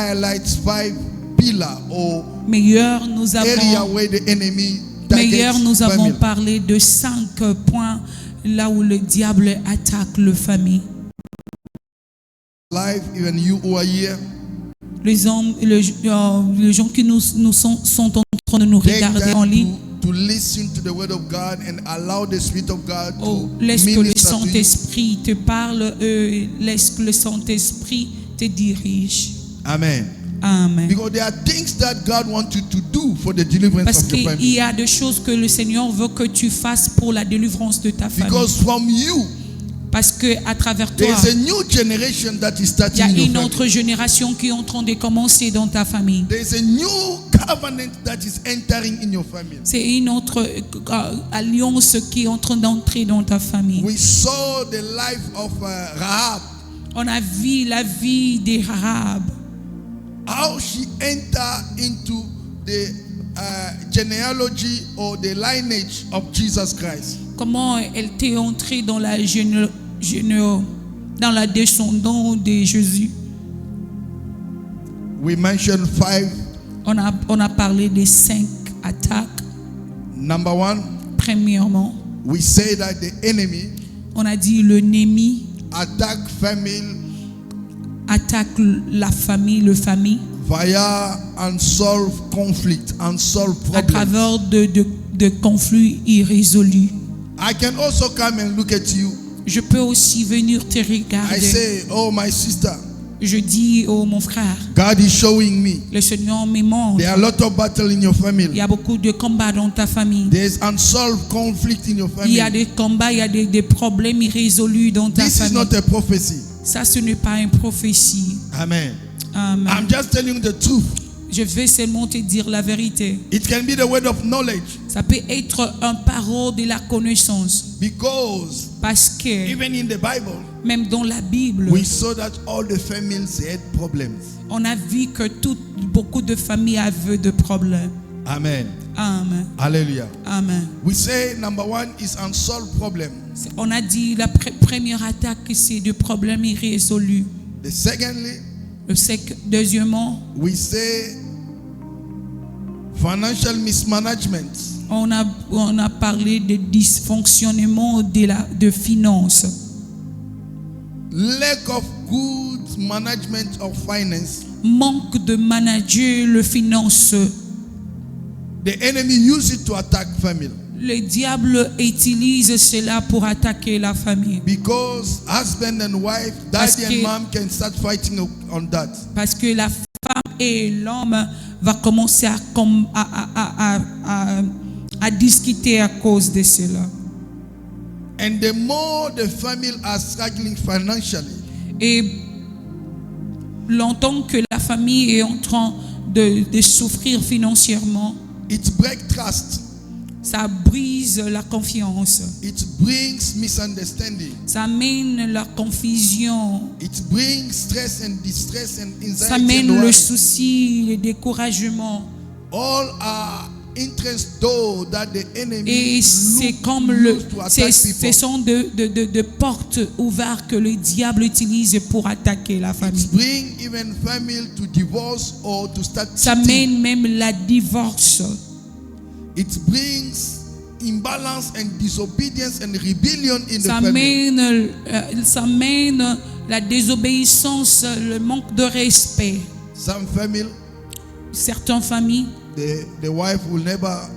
highlight 5 pillars or Meilleur, nous area avons, where the enemy targets meilleur, nous avons family. parlé de 5 points là où le diable attaque le famille. Life, even you who are here, Les hommes, les gens qui nous sont en train de nous take regarder en ligne. time to listen to the word of God and allow the Spirit of God Oh, to laisse que le minister to you. Saint-Esprit te parle, laisse que le Saint-Esprit te dirige. Amen. Amen. Because there are things that God wants you to do for the deliverance Parce of your qu'il family. y a des choses que le Seigneur veut que tu fasses pour la délivrance de ta famille. Because from you, Parce que à travers toi, there is a new generation that is il y starting a in your une family. autre génération qui est en train de commencer dans ta famille. There is a new covenant that is entering in your family. C'est une autre alliance qui est en train d'entrer dans ta famille. We saw the life of Rahab, On a vu la vie des Rahab. how she entered into the genealogy or the lineage of Jesus Christ. Comment elle t'est entrée dans la dans la descendance de Jésus. We mentioned 5. On a parlé des 5 attaques. Number 1, Premièrement, we say that the enemy on a dit l'ennemi attack family attaque la famille, le famille, via unsolved conflict, unsolved à problems. travers de conflits irrésolus. I can also come and look at you. Je peux aussi venir te I regarder. say, oh my sister, Je dis, oh mon frère, God is showing me le Seigneur me montre. there are a lot of battle in your Il family. y a beaucoup de combats dans ta famille. There's unsolved conflict in your Il y a family. des combats, il y a des problèmes irrésolus dans ta This is famille. not a prophecy. Ça, ce n'est pas une prophétie. Amen. Amen. I'm just telling you the truth. Je vais seulement te dire la vérité. It can be the word of knowledge, Ça peut être un parole de la connaissance. because Parce que even in the Bible, même dans la Bible, we saw that all the families had problems. on a vu que beaucoup de familles avaient des problèmes. Amen. Amen. Hallelujah. Amen. We say number 1 is unsolved problem. On a dit la première attaque, c'est des problèmes irrésolus. The secondly, Deuxièmement, we say financial mismanagement. on a parlé de dysfonctionnement de finances. Lack of good management of finance. Manque de manager le finance. The enemy uses it to attack family. Le diable utilise cela pour attaquer la famille. Because husband and wife, Parce daddy que- and mom can start fighting on that. Parce que la femme et l'homme va commencer à discuter à cause de cela. And the more the family are struggling financially, Et longtemps que la famille est en train de souffrir financièrement, it breaks trust. ça brise la confiance. It brings misunderstanding. Ça amène la confusion. It brings stress and distress and Ça anxiety amène and le worry. souci, le découragement. All are interest door that the enemy Et c'est look- comme use to attack ce people. sont de portes ouvertes que le diable utilise pour attaquer la It famille. bring even family to divorce or to start Ça cheating. mène même la divorce. It brings imbalance and disobedience and rebellion in the Ça family. mène la désobéissance, le manque de respect. Some family, Certaines familles, the wife will never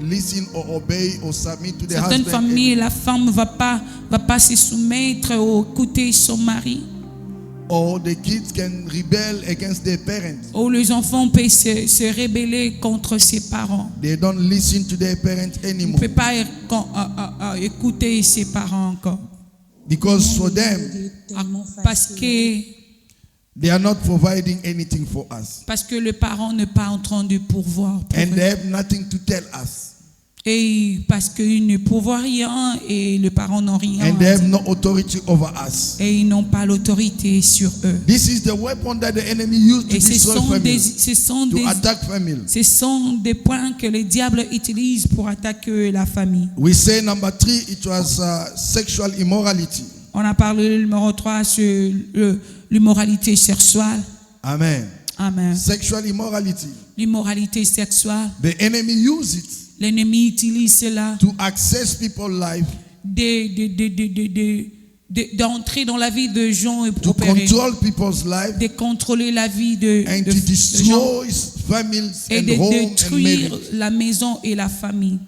listen or obey or submit to the certaines husband. familles, la femme va pas se soumettre ou écouter son mari. Or the kids can rebel against their parents. Ou les enfants peuvent se rebeller contre ses parents. They don't listen to their parents On ne anymore. peut pas écouter ses parents encore. Because for them, Parce que they are not providing anything for us. le parent n'est pas en train de pourvoir pour And eux. they have nothing to tell us. Et parce qu'ils ne pourvoient rien et les parents n'ont rien. And they have no authority over us. Et ils n'ont pas l'autorité sur eux. This is the weapon that the enemy used to Et ce destroy sont families, to attack families. ce sont des points que le diable utilise pour attaquer la famille. We say number 3, it was sexual immorality. On a parlé numéro 3 sur l'immoralité sexuelle. Amen. Amen. Sexual immorality. L'immoralité sexuelle, The enemy uses it l'ennemi utilise cela to access people's life, d'entrer dans la vie de gens et to opérer, control people's life, de contrôler la vie de and to gens destroy families et and de home and détruire marriage. la maison et la famille.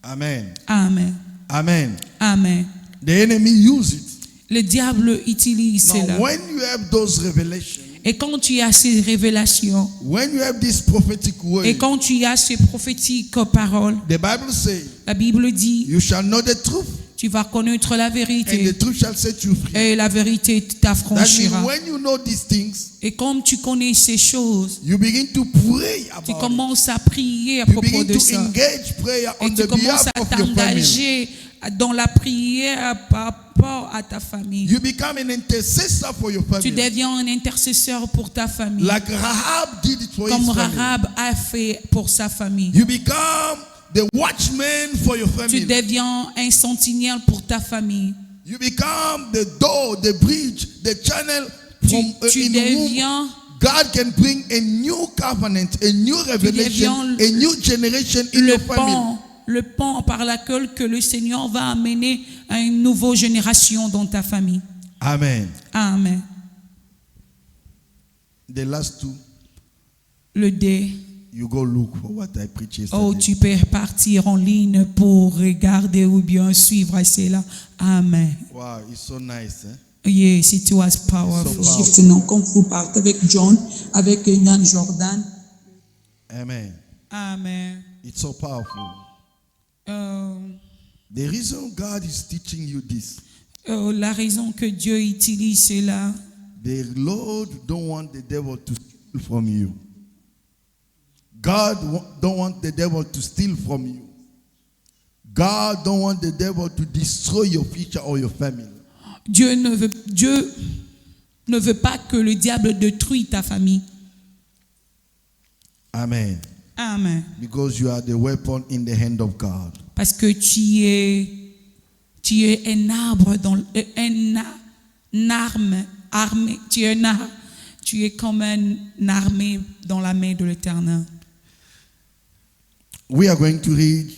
Amen. Amen. Amen. Amen. The enemy uses it. Le diable utilise cela. Now, when you have those revelations, Et quand tu as ces révélations, when you have this prophetic word, et quand tu as ces prophétiques paroles, the Bible says, la Bible dit, you shall know the truth, tu vas connaître la and vérité, the truth shall set you free. et la vérité That means t'affranchira. when you know these things, Et comme tu connais ces choses, you begin to pray tu about it. commences à prier à You propos begin de to ça. engage prayer on Et tu the commences behalf à of your family. t'engager dans la prière par rapport à ta famille. You become an intercessor for your Tu family. deviens un intercesseur pour ta famille. Like Rahab did it for his Comme family. Rahab a fait pour sa famille. You become the watchman for your Tu family. deviens un sentinelle pour ta famille. You become the door, the bridge, the channel from Tu in whom deviens God can bring a new covenant, a new revelation, deviens a new generation in le your family. pont par laquelle que le Seigneur va amener à une nouvelle génération dans ta famille. Amen. Amen. The last two, Le D. you go look for what I preached yesterday. Oh, tu peux partir en ligne pour regarder ou bien suivre cela. Amen. Wow, it's so nice. Eh? Yes, it was powerful. So Shift, non, quand vous partez avec John, avec Yann Jordan, Amen. Amen. It's so powerful. Euh, The reason God is teaching you this, la raison que Dieu utilise cela, the Lord don't want the devil to steal from you. God don't want the devil to steal from you. God don't want the devil to destroy your future or your family. Dieu ne veut pas que le diable détruise ta famille. Amen. Amen. Because you are the weapon in the hand of God. Parce que tu es un arbre armé. Tu es comme un armée dans la main de l'Éternel. We are going to read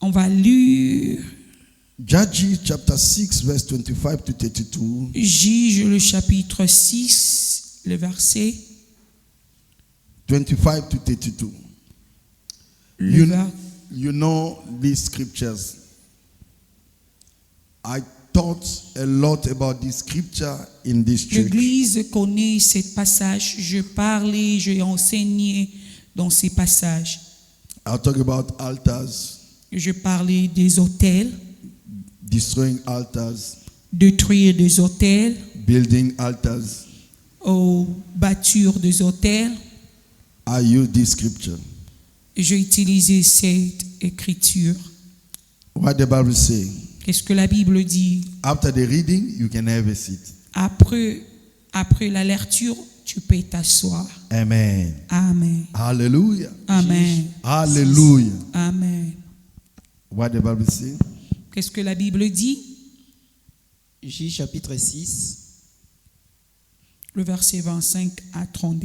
On va lire Judges chapter 6 verse 25 to 32. Juge le chapitre 6, le verset. 25 to 32. Le ver- You know these scriptures. I taught a lot about this scripture in this church. L'Église connaît ce passage. Je parlais, j'ai enseigné dans ces passages. I'll talk about altars, Je parlais des hôtels, destroying altars, détruire des hôtels, building altars. bâtir des hôtels. I use this scripture. J'ai utilisé cette écriture. What the Bible say? Qu'est-ce que la Bible dit? After the reading, you can have a seat. Après la lecture, tu peux t'asseoir. Amen. Amen. Hallelujah. Amen. Hallelujah. Amen. What the Bible say? Qu'est-ce que la Bible dit? Juge chapitre 6, Le verset 25 à 30.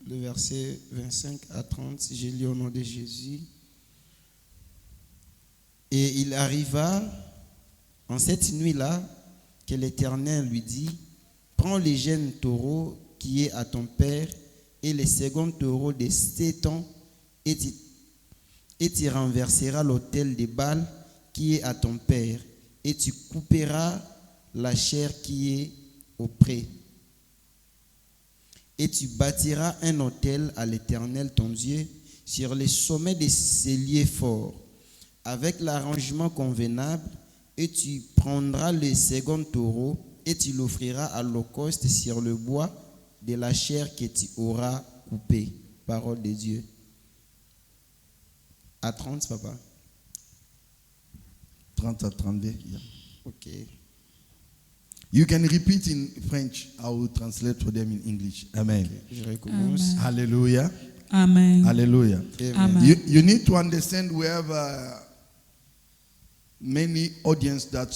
le verset 25 à 30, j'ai lu au nom de Jésus. Et il arriva en cette nuit-là que l'Éternel lui dit, prends les jeunes taureaux qui est à ton père et les seconds taureaux de 7 ans et tu renverseras l'autel de Baal qui est à ton père et tu couperas la chair qui est auprès. Et tu bâtiras un autel à l'Éternel ton Dieu sur les sommets de ces lieux forts, avec l'arrangement convenable, et tu prendras le second taureau et tu l'offriras à l'holocauste sur le bois de la chair que tu auras coupée. Parole de Dieu. À 30, papa. 30 à 32. Yeah. Ok. You can repeat in French. I will translate for them in English. Amen. Je recommence. Amen. Hallelujah. Amen. Hallelujah. Amen. You need to understand we have many audience that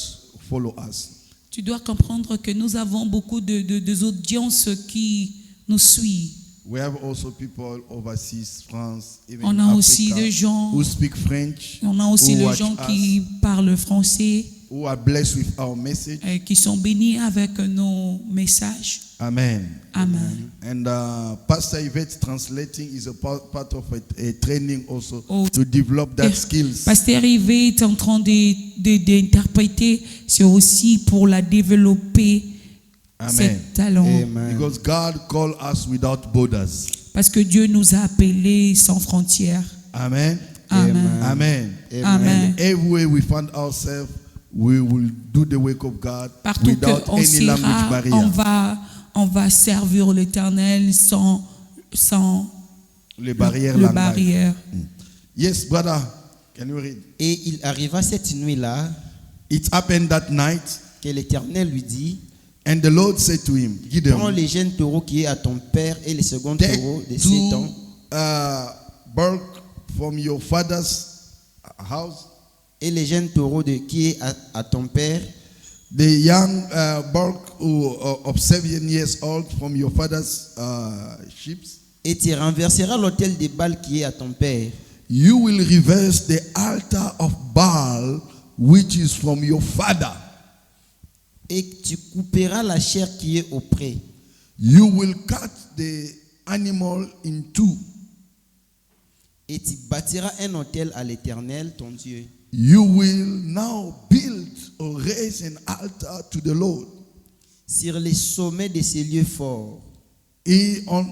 follow us. Tu dois comprendre que nous avons beaucoup de audiences qui nous suivent. We have also people overseas, France, even On a aussi Africa, des gens, who speak French, on a aussi who des watch gens us, qui parlent français, who are blessed with our message. qui sont bénis avec nos messages. Amen. Amen. And Pastor Yvette translating is a part of a training also Oh. to develop that skills. Pasteur Yves est en train d'interpréter, c'est aussi pour la développer, Amen. cet talent. Amen. Because God called us without borders. Parce que Dieu nous a appelés sans frontières. Amen. Amen. Amen. Amen. And everywhere we find ourselves, we will do the work of God Partout without qu'on any language sera, barrier. on va servir l'Éternel sans Les barrières le language. barrière. Yes, brother. Can you read? Et il arriva cette nuit-là It happened that night, que l'Éternel lui dit, and the Lord said to him, prends Gideon, les jeunes taureaux qui est à ton père et les seconds take taureaux de 7 ans, 2 bullock from your father's house, et les jeunes taureaux qui est à ton père, the young bullock of 7 years old from your father's sheep. et tu renverseras l'autel de Baal qui est à ton père. You will reverse the altar of Baal, which is from your father. Et tu couperas la chair qui est auprès. You will cut the animal in two. Et tu bâtiras un autel à l'Éternel, ton Dieu. You will now build or raise an altar to the Lord. Sur les sommets de ces lieux forts,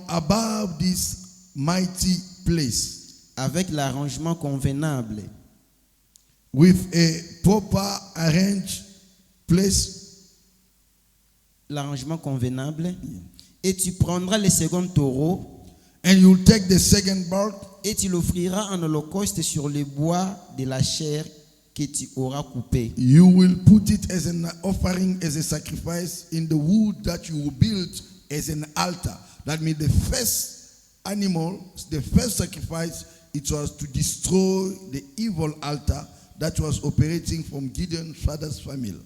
Above this mighty place, avec l'arrangement convenable, with a proper arranged place. l'arrangement convenable, et tu prendras le second taureau, And you'll take the second bullock, et tu l'offriras en holocauste sur le bois de la chair que tu auras coupé. you will put it as an offering, as a sacrifice in the wood that you will build as an altar. That means the first animal, the first sacrifice, it was to destroy the evil altar that was operating from Gideon's father's family.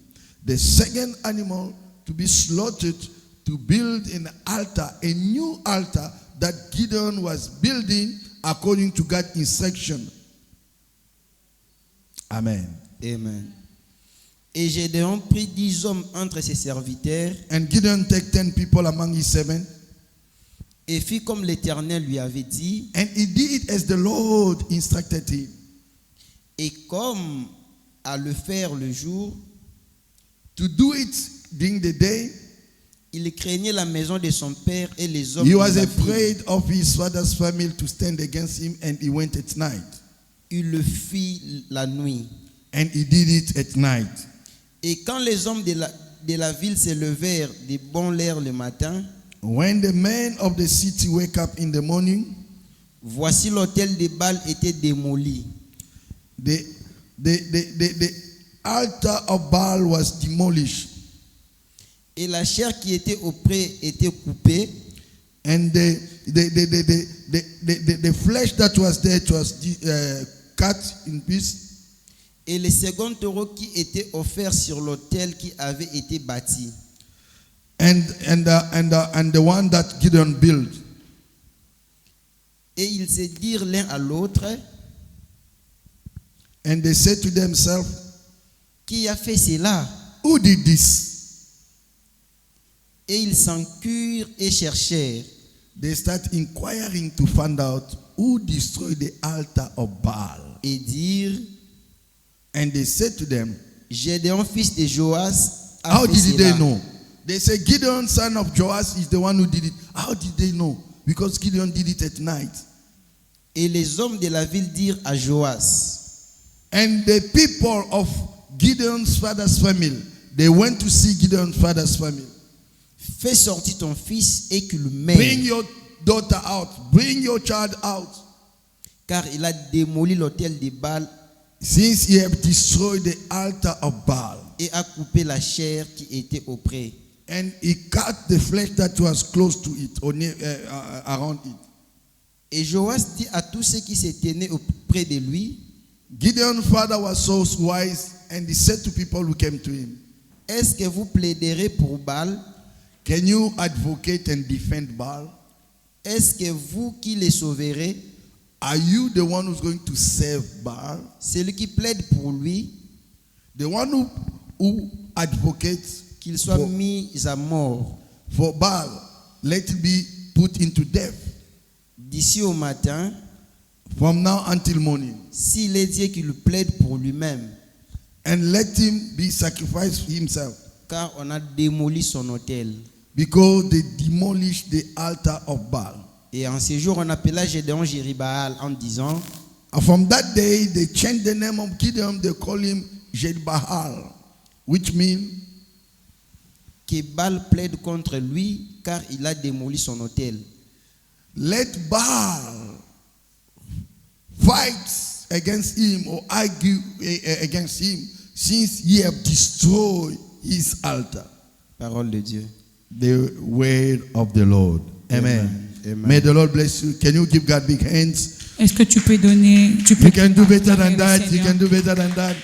The second animal to be slaughtered to build an altar, a new altar that Gideon was building according to God's instruction. Amen. Amen. Et Gédéon prit 10 hommes entre ses serviteurs And Gideon took 10 people among his servants, et fit comme l'Éternel lui avait dit. and he did as the Lord instructed him. Et comme à le faire le jour, To do it during the day, il craignait la maison de son père et les hommes he de was la ville. afraid of his father's family to stand against him, and he went at night. Il le fit la nuit. And he did it at night. Et quand les hommes de la ville se levèrent de bonne heure le matin, When the men of the city wake up in the morning, voici l'autel de Baal était démoli. the altar of Baal was demolished, Et la chair qui était auprès était coupée. and the flesh that was there was cut in pieces. Et le second taureau qui était offert sur l'autel qui avait été bâti. And the one that Gideon built. Et ils se dirent l'un à l'autre, And they said to themselves, qui a fait cela? who did this? Et ils s'enquirent et cherchèrent. They start inquiring to find out who destroyed the altar of Baal. Et dirent, And they said to them, Gédéon fils de Joas a how fait did they cela. know? They say Gideon, son of Joash, is the one who did it. How did they know? Because Gideon did it at night. Et les hommes de la ville dirent à Joas, And the people of Gideon's father's family, they went to see Gideon's father's family. fais sortir ton fils et qu'il Bring meure, your daughter out. Bring your child out. car il a démoli l'autel de Baal Since he have destroyed the altar of Baal. et a coupé la chair qui était auprès. And he cut the flesh that was close to it, or near, around it. Et Joas dit à tous ceux qui se tenaient auprès de lui, Gideon's father was so wise, and he said to people who came to him, est-ce que vous plaiderez pour Baal? can you advocate and defend Baal? est-ce que vous qui les sauverez? Are you the one who's going to save Baal? Celui qui plaide pour lui, The one who advocates qu'il soit for, mis à mort. for Baal, let it be put into death D'ici au matin, from now until morning. s'il est dit qu'il plaide pour lui-même, And let him be sacrificed himself, car on a démoli son autel. because they demolished the altar of Baal. Et en ce jour, on appela Gédéon Jéribaal en disant, And from that day, they changed the name of Gideon. They call him Jedbahal, which means que Baal plaide contre lui, car il a démoli son autel. let Baal fight against him or argue against him, since ye have destroyed his altar. Parole de Dieu. The word of the Lord. Amen. Amen. May the Lord bless you. Can you give God big hands? Est-ce que tu peux donner, tu peux You can do better acclamer than le that. You Seigneur. can do better than that.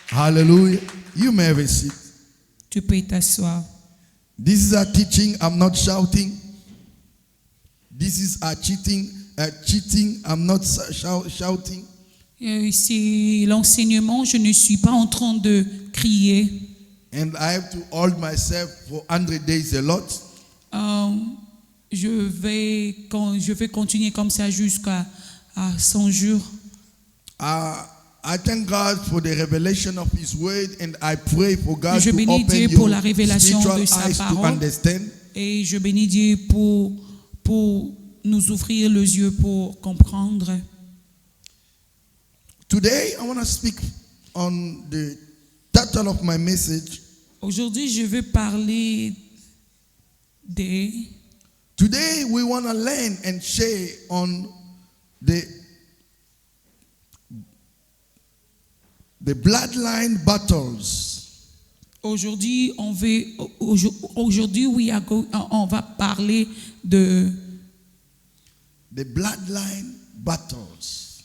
Hallelujah. You may have a seat. Tu peux t'asseoir. This is a teaching. I'm not shouting. This is a cheating. I'm not shouting. C'est l'enseignement, je ne suis pas en train de crier. And I have to hold myself for 100 days a lot. Je vais continuer comme ça jusqu'à 100 jours. I thank God for the revelation of His word, and I pray for God Je to bénis open Dieu pour la your révélation spiritual de sa eyes to parole. understand. Et je bénis Dieu pour nous ouvrir les yeux pour comprendre. Today, I want to speak on the title of my message. Aujourd'hui, je veux parler des... Today, we want to learn and share on the bloodline battles. Aujourd'hui, on va parler de The bloodline battles.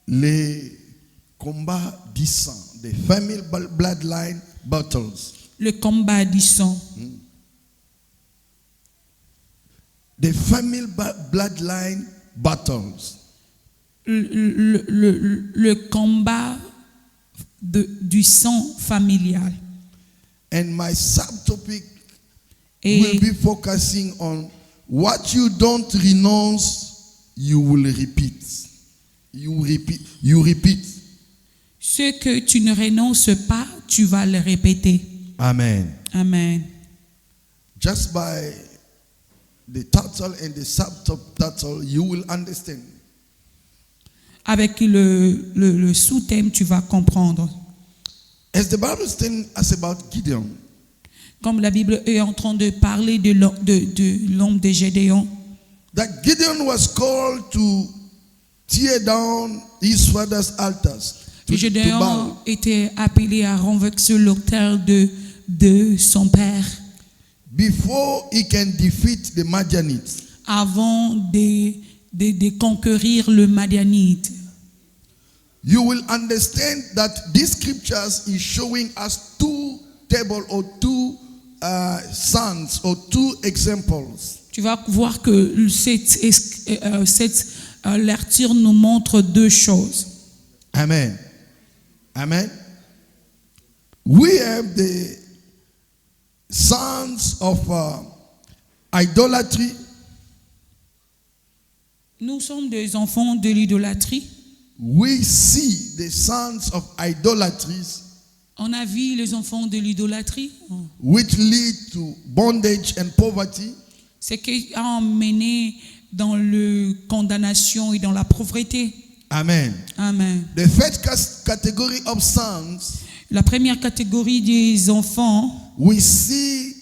Les combats du sang. The family bloodline battles. le combat du sang. The family bloodline battles. Le combat du sang familial. And my subtopic Et will be focusing on what you don't renounce, you will repeat. You repeat. ce que tu ne renonces pas, tu vas le répéter. Amen. Amen. Just by the title and the subtitle, you will understand. Avec le sous-thème, tu vas comprendre. As the Bible is telling us about Gideon, Comme la Bible est en train de parler de l'homme de Gédéon, that Gideon was called to tear down his father's altars. To Baal. Gédéon était appelé à renverser l'autel de son père Before he can defeat the Madianites. avant de conquérir le Madianite. You will understand that these scriptures is showing us two tables or two sons or two examples. Tu vas voir que cette lecture nous montre deux choses. Amen. Amen. We have the sons of idolatry. Nous sommes des enfants de l'idolâtrie. We see the sons of idolatries, On a vu les enfants de l'idolâtrie, which lead to bondage and poverty. ce qui a emmené dans la condamnation et dans la pauvreté. Amen. Amen. The first category of sons, La première catégorie des enfants, we see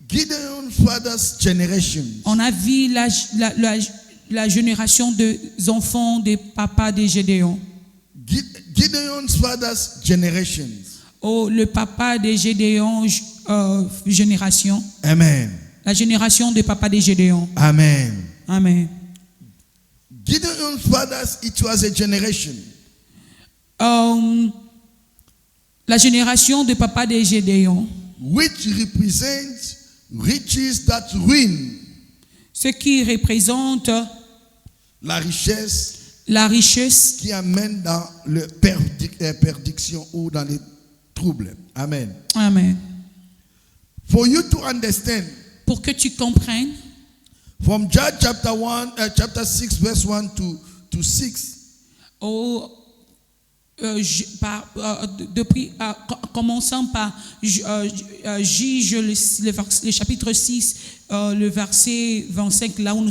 Gideon's father's generation. on a vu la génération des enfants des papas de Gédéon. Gideon's father's generations. Oh, le papa de Gédéon, génération. Amen. La génération des papas de Gédéon. Amen. Amen. Gideon's fathers, it was a generation. La génération des papas de Gédéon, Which represents riches that ruin. Ce qui représente la richesse la richesse qui amène dans la perdition ou dans les troubles. Amen. Amen. For you to understand, Pour que tu comprennes, from John chapter 6, verse 1 to 6, commençant par le chapitre 6, le verset 25, là où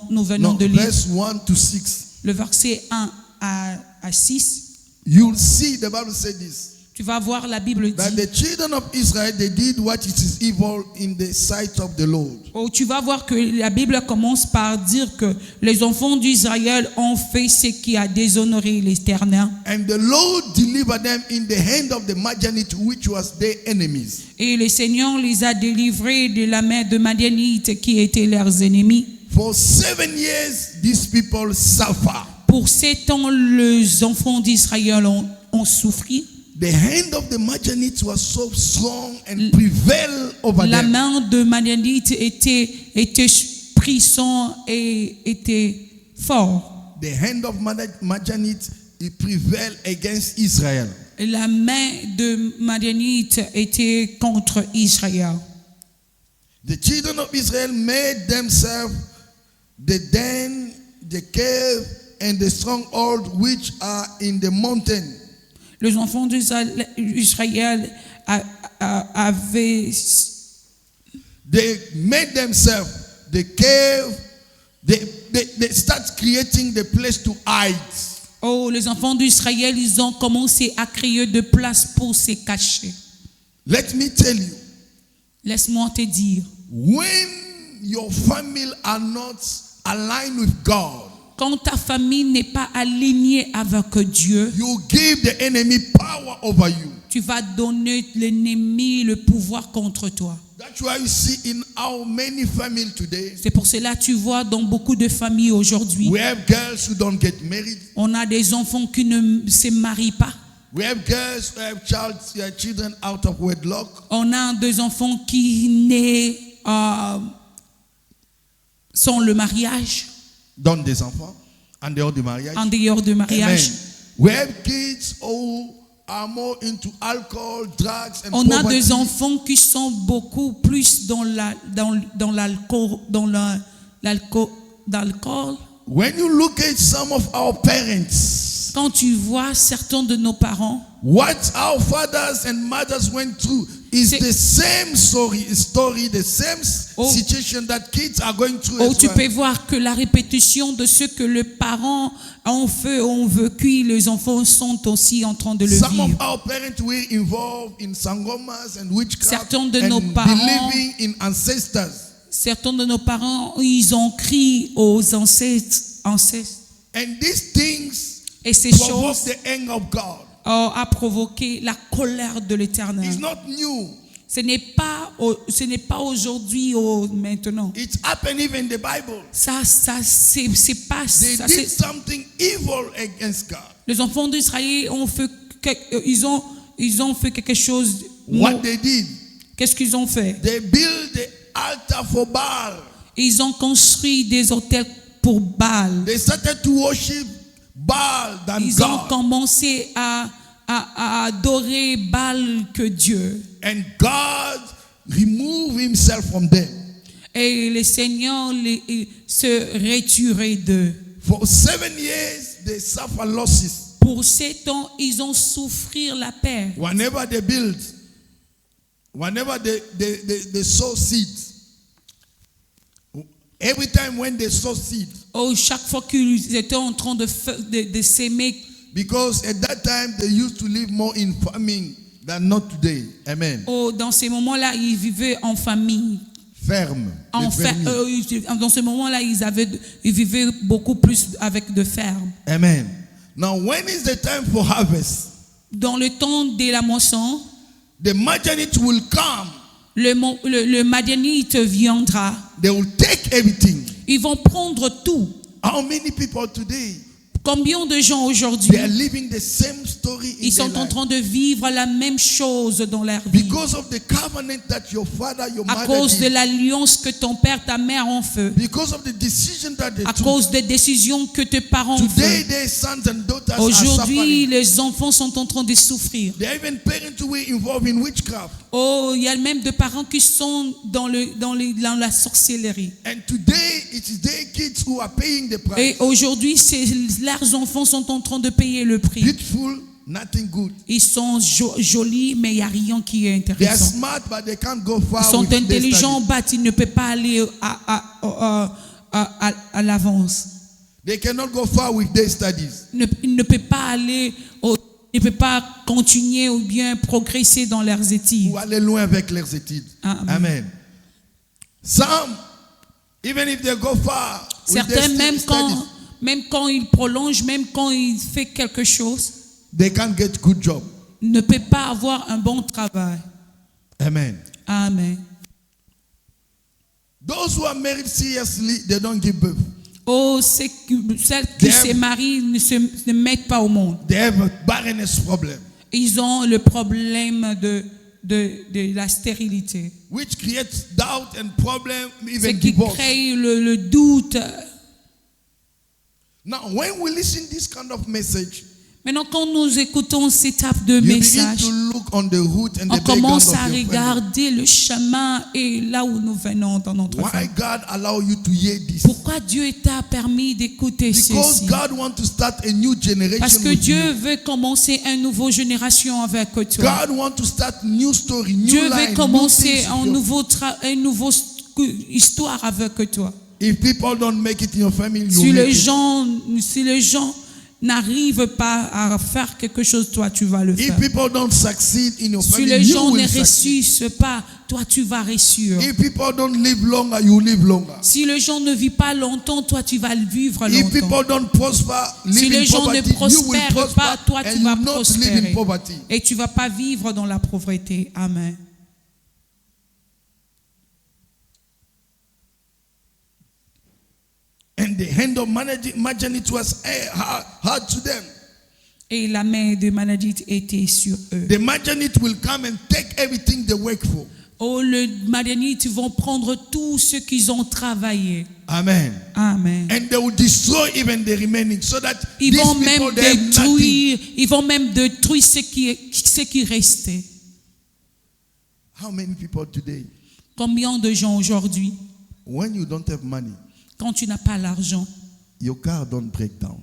nous venons no, de lire, verse 1 to 6, le verset 1 à 6, you'll see the Bible said this. tu vas voir la Bible That dit, the children of Israel, they did what is evil in the sight of the Lord. tu vas voir que la Bible commence par dire que les enfants d'Israël ont fait ce qui a déshonoré l'Éternel. And the Lord delivered them in the hand of the Midianites, which was their enemies. Et le Seigneur les a délivrés de la main de Madianites qui étaient leurs ennemis. For 7 years, these people suffer. Pour 7 ans, les enfants d'Israël ont souffert. The hand of the Midianites was so strong and prevailed over La them. main de Madianites était puissante et était fort. The hand of Midianites, it prevailed against Israel. La main de Madianites était contre Israël. The children of Israel made themselves the den, the cave, and the stronghold which are in the mountain. Les enfants d'Israël avaient... They made themselves the cave. They start creating the place to hide. les enfants d'Israël, ils ont commencé à créer de place pour se cacher. Let me tell you, Laisse-moi te dire, when your family are not aligned with God, quand ta famille n'est pas alignée avec Dieu, you give the enemy power over you. tu vas donner l'ennemi le pouvoir contre toi. That's why you see in how many families today, C'est pour cela que tu vois dans beaucoup de familles aujourd'hui, we have girls who don't get married. on a des enfants qui ne se marient pas. We have girls who have children out of wedlock. On a des enfants qui naissent sans le mariage, Donnent des enfants en dehors du mariage. en dehors du mariage. Amen. We have kids who are more into alcohol, drugs, and On a poverty. des enfants qui sont beaucoup plus dans l'alcool. When you look at some of our parents, Quand tu vois certains de nos parents, what our fathers and mothers went through is C'est- the same story, the same Oh. situation that kids are going through as tu well. peux voir que la répétition de ce que les parents ont fait, ont vécu, les enfants sont aussi en train de le Some of vivre. our parents were involved in sangomas and witchcraft Certains de nos and parents- believing in ancestors. Certains de nos parents, ils ont crié aux ancêtres. And these things Et ces provoke choses the anger of God. a provoqué la colère de l'Éternel. It's not new. Ce n'est pas aujourd'hui maintenant. It's happened even in the Bible. C'est pas They ça. did something evil against God. Les enfants d'Israël ils ont fait quelque chose. What they did, Qu'est-ce qu'ils ont fait? they built the altar for Baal. Ils ont construit des hôtels pour Baal. They started to worship Baal than Ils ont God. commencé à adorer Baal que Dieu. And God removed himself from them. Et le Seigneur se retirait d'eux. For 7 years, they suffer losses. Pour 7 ans, ils ont souffert la perte. Whenever they build, whenever they sow seeds, every time when they sow seeds, Chaque fois qu'ils étaient en train de s'aimer, because at that time they used to live more in farming than not today. Amen. dans ces moments-là, ils vivaient en famille. Ferme. Dans ce moment-là, ils vivaient beaucoup plus avec de fermes. Amen. Now, when is the time for harvest? Dans le temps de la moisson, The Midianites will come. le Madianite viendra. They will take everything. Ils vont prendre tout. How many people today Combien de gens aujourd'hui, they are living the same story in ils their sont en life. train de vivre la même chose dans leur vie Because of the covenant that your father, your à mother cause de did. l'alliance que ton père, ta mère ont fait, Because of the decision that they à took. cause des décisions que tes parents ont Today, fait. their sons and daughters are Aujourd'hui, suffering. les enfants sont en train de souffrir. There are even parents who were involved in witchcraft. Oh, il y a même des parents qui sont dans la sorcellerie. And today, it is their kids who are paying the price. Et aujourd'hui, leurs enfants sont en train de payer le prix. Beautiful, nothing good. Ils sont jolis, mais il n'y a rien qui est They are intéressant. smart, but they can't go Ils far sont with their intelligents, studies. mais ils ne peuvent pas aller à l'avance. They cannot go far with their studies. Ils ne peuvent pas aller, ils ne peuvent pas continuer ou bien progresser dans leurs études. Ou aller loin avec leurs études. Amen. Amen. Some, even if they go far with their Certains, même studies, quand ils prolongent, même quand ils font quelque chose, they can't get good job. ne peuvent pas avoir un bon travail. Amen. Amen. Those who are married seriously, they don't give birth. Oh, celles qui se marient ne mettent pas au monde. They have a barrenness problem, Ils ont le problème de la stérilité. which creates doubt and problem, Ce even qui divorce. crée le doute. Now, when we listen this kind of message, Maintenant, quand nous écoutons ces types de you begin messages, to look on the root and on the background commence of à your family. regarder le chemin et là où nous venons dans notre Why famille. God allow you to hear this? Pourquoi Dieu t'a permis d'écouter Because ceci? God wants to start a new generation Parce que with Dieu you. veut commencer une nouvelle génération avec toi. God wants to start new story, new Dieu line, veut new commencer things une with you. nouvelle histoire avec toi. If people don't make it in your family, you Si make les gens n'arrivent pas à faire quelque chose, toi tu vas le it. faire. If people don't succeed in your Si family, les you gens ne will succeed. réussissent pas, toi tu vas réussir. If people don't live longer, you live longer. Si les gens ne vivent pas longtemps, toi tu vas vivre If longtemps. people don't prosper, Si live les in gens ne poverty, you will prospèrent prosper pas, toi and tu you vas will not live prospérer. in poverty. Et tu vas pas vivre dans la pauvreté. Amen. And the hand of managing it was hard to them. Et la main de maladie était sur eux. The Madianite will come and take everything they work for. Oh, les Madianites vont prendre tout ce qu'ils ont travaillé. Amen. Amen. And they will destroy even the remaining, so that Ils these vont même people they have nothing. détruire ce qui restait. How many people today, Combien de gens aujourd'hui, when you don't have money, quand tu n'as pas l'argent, your car don't break down.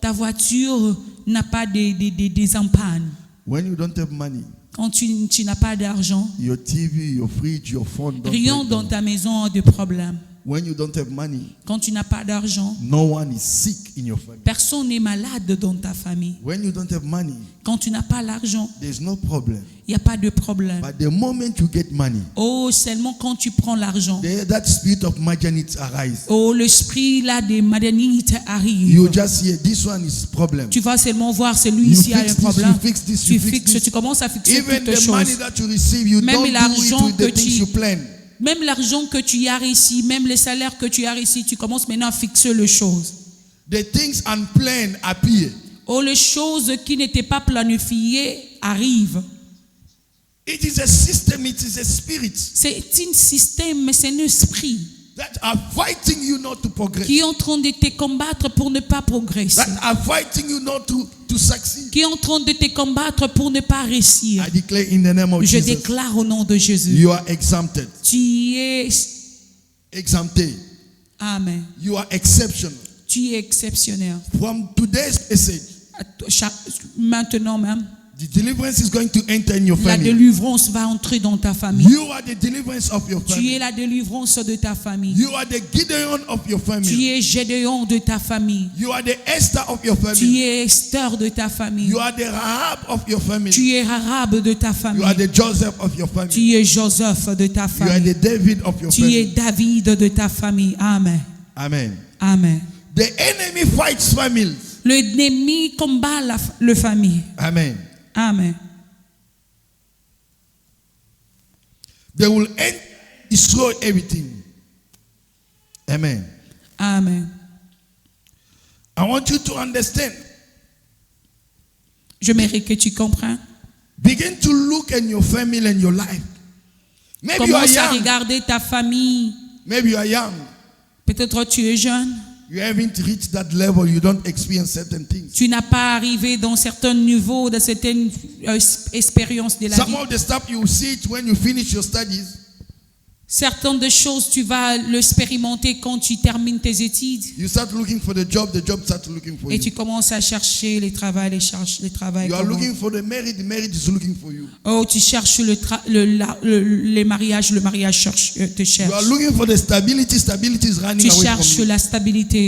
ta voiture n'a pas des empannes. When you don't have money, Quand tu n'as pas d'argent, your TV, your fridge, your phone don't rien break dans down. ta maison a de problème. When you don't have money, Quand tu n'as pas d'argent, no one is sick in your family. personne n'est malade dans ta famille. When you don't have money, Quand tu n'as pas l'argent, there's no problem. il n'y a pas de problème. But the moment you get money, Oh, seulement quand tu prends l'argent. that spirit of Madianite arise. Oh, l'esprit là des Madianites arrive. You just hear this one is problem. Tu vas seulement voir celui-ci a un fix this, problème. you fix this, Tu you fix fixes, this. tu commences à fixer Even toutes the money choses. that you receive, you Même don't do it l'argent with que the things you plan. Même l'argent que tu as ici, même les salaires que tu as ici, tu commences maintenant à fixer les choses. The things unplanned appear. Oh, les choses qui n'étaient pas planifiées arrivent. It is a system, it is a spirit C'est un système, mais c'est un esprit that are fighting you not to progress. qui est en train de te combattre pour ne pas progresser. That are fighting you not to succeed. Qui est en train de te combattre pour ne pas réussir. I declare in the name of Je Jesus, déclare au nom de Jésus. you are exempted. Tu es... Exempted. Amen. You are exceptional. Tu es exceptionnel. From today's message, Maintenant même, the deliverance is going to enter in your la family. délivrance va entrer dans ta famille. You are the deliverance of your Tu family. es la délivrance de ta famille. You are the Gideon of your Tu family. es Gédéon de ta famille. You are the Esther of your Tu family. es Esther de ta famille. You are the Rahab of your family. Tu es Arabe de ta You famille. are the Joseph of your family. Tu es Joseph de ta You are famille. the David of your Tu es family. David de ta famille. Amen. Amen. Amen. The enemy fights families. L'ennemi combat la famille. Amen. Amen. They will destroy everything. Amen. Amen. I want you to understand. Je mérite que tu comprennes. Begin to look at your family and your life. Maybe you are Commence à young. regarder ta famille. Maybe you are young. Peut-être tu es jeune. You haven't reached that level. You don't experience certain things. Tu n'as pas arrivé dans certains niveaux, dans certaines expériences de la Some vie. of the stuff you will see it when you finish your studies. Certaines des choses, tu vas l'expérimenter quand tu termines tes études. You start looking for the job starts looking for Et you. tu commences à chercher les travaux, les travaux. You are looking for the married is looking for you. Oh, tu cherches les mariages, le mariage te You are cherche. looking for the stability is running Tu away cherches from you.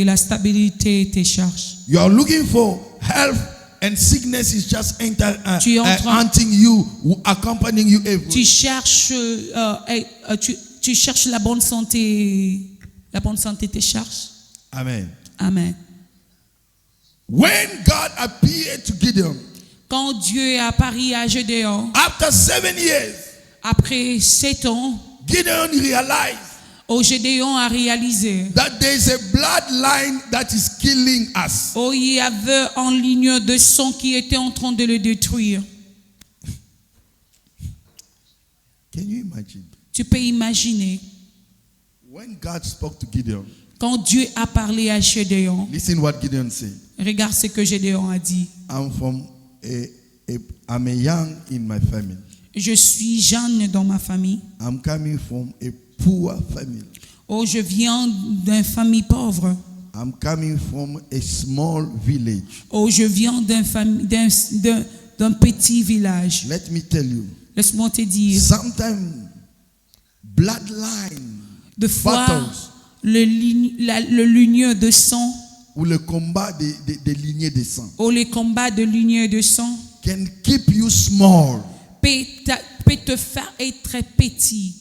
la stabilité te cherche. You are looking for health and sickness is just Tu es en train- hunting you, accompanying you everywhere. Tu cherches, tu cherches la bonne santé te cherche. Amen. Amen. When God appeared to Gideon, Quand Dieu est apparu à Gédéon, after 7 years, après 7 ans, Gideon realized Gédéon a réalisé, that there is a bloodline that is killing us. il y avait une ligne de sang qui était en train de le détruire. Can you imagine? Tu peux imaginer, When God spoke to Gideon, quand Dieu a parlé à Gédéon, listen what Gideon said. regarde ce que Gédéon a dit. I'm a young in my family. Je suis jeune dans ma famille. I'm coming from a poor family. Je viens d'une famille pauvre. I'm coming from a small village. Je viens d'un petit village. Let me tell you, Laisse-moi te dire, sometimes bloodline de fois, battles le ligneux de sang, ou le combat des lignées de sang les combats de ligneux de sang, can keep you small, peut te faire être petit,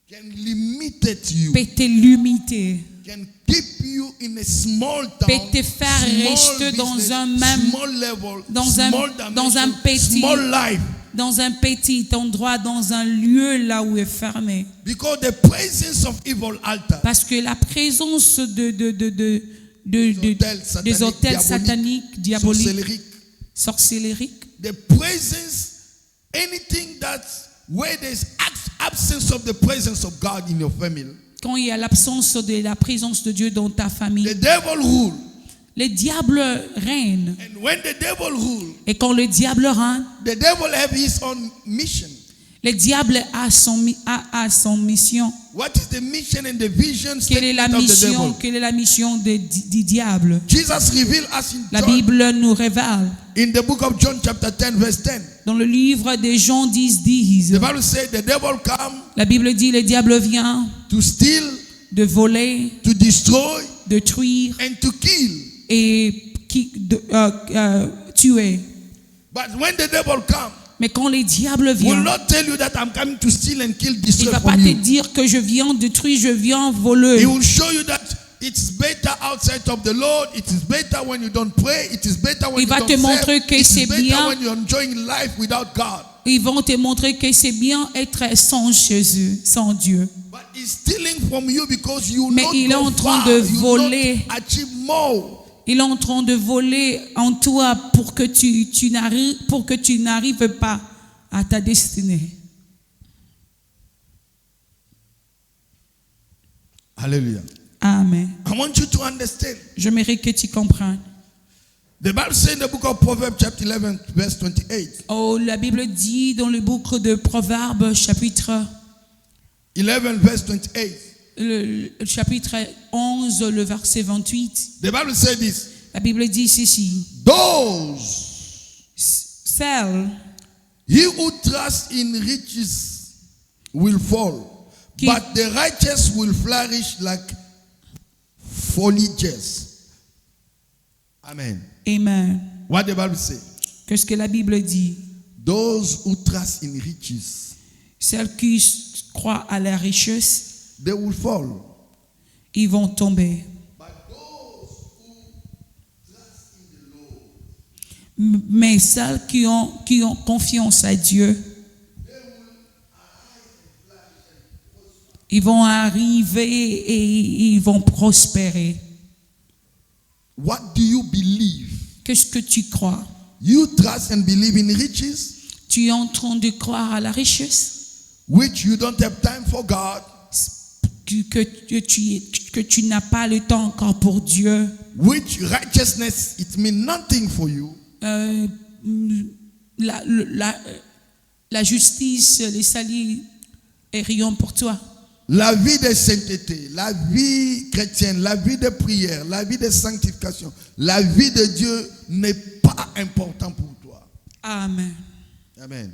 can limit you, peut te limiter, can keep you in a small town, peut te faire rester dans business, un même, small level, dans small un dimension, petit, small life. dans un petit endroit, dans un lieu là où est fermé. Because the presence of evil altar, Parce que la présence des hôtels sataniques, diaboliques, sorcelleriques, the presence, anything that where there's absence of the presence of God in your family, quand il y a l'absence de la présence de Dieu dans ta famille, the devil rule. le diable règne. And when the devil rule, Et quand le diable règne, the devil have his own mission. le diable a son mission. What is the mission and the vision Quelle est la statement of the mission, devil? quelle est la mission du diable? Jesus revealed us in La John, Bible nous révèle. in the book of John chapter 10 verse 10. Dans le livre de Jean 10, The Bible said the devil come la Bible dit le diable vient to steal, de voler, to destroy, de tuer and to kill. et tuer. But when the devil come, Mais quand le diable will vient, not tell you that I'm coming to steal and kill, il ne destroy va pas from te you. dire que je viens détruire, je viens He voler. will show you that it's better outside of the Lord. It is better when you don't pray. It is better when Il you va don't te serve. montrer que It c'est is better bien. when you're enjoying life without God. Ils vont te montrer que c'est bien être sans Jésus, sans Dieu. But he's stealing from you because you Mais not il est go en train far. de You voler. not achieve more. Il est en train de voler en toi pour que tu n'arrives pas à ta destinée. Hallelujah. Amen. I want you to understand. Je mérite que tu comprennes. The Bible says in the book of Proverbs chapter 11 verse 28. La Bible dit dans le bouc de Proverbes chapitre 11 verse 28. le chapitre 11 le verset 28. The Bible says this. La Bible dit ceci. Celle He who trusts in riches will fall, but the righteous will flourish like foliages. Amen. Amen. What the Bible says? Qu'est-ce que la Bible dit? Those who trust in riches, Celles qui croient à la richesse, they will fall. ils vont tomber. But those who trust in the Lord, Mais celles qui ont confiance à Dieu, ils vont arriver et ils vont prospérer. what do you Qu'est-ce que tu crois? You trust and believe in riches, Tu es en train de croire à la richesse which you don't have time for God, que tu n'as pas le temps encore pour Dieu. which righteousness, it means nothing for you. La justice, les salis est rien pour toi. La vie de sainteté, la vie chrétienne, la vie de prière, la vie de sanctification, la vie de Dieu n'est pas important pour toi. Amen. Amen.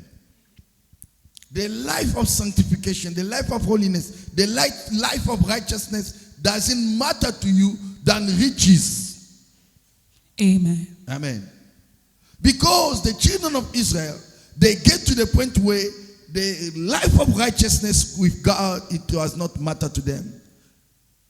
The life of sanctification, the life of holiness, the life of righteousness doesn't matter to you than riches. Amen. Amen. Because the children of Israel, they get to the point where the life of righteousness with God, it does not matter to them.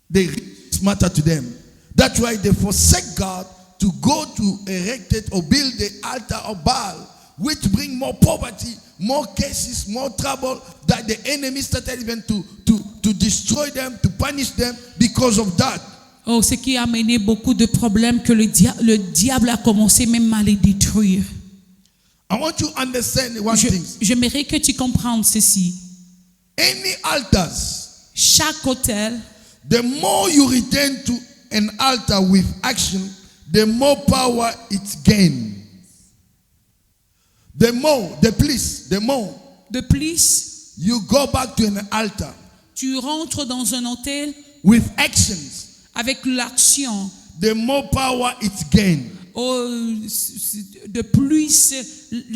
The riches matter to them. That's why they forsake God to go to erect it or build the altar of Baal, which bring more poverty, more cases, more trouble, that the enemy started even to destroy them, to punish them because of that. Oh, ce qui a amené beaucoup de problèmes que le diable a commencé même à les détruire. I want you to understand one thing. J'aimerais que tu comprennes ceci. Any altars, Chaque autel, the more you return to an altar with action, the more power it gains. The more de plus, you go back to an altar tu rentres dans un autel with actions, avec l'action. the more power it gains. Oh, le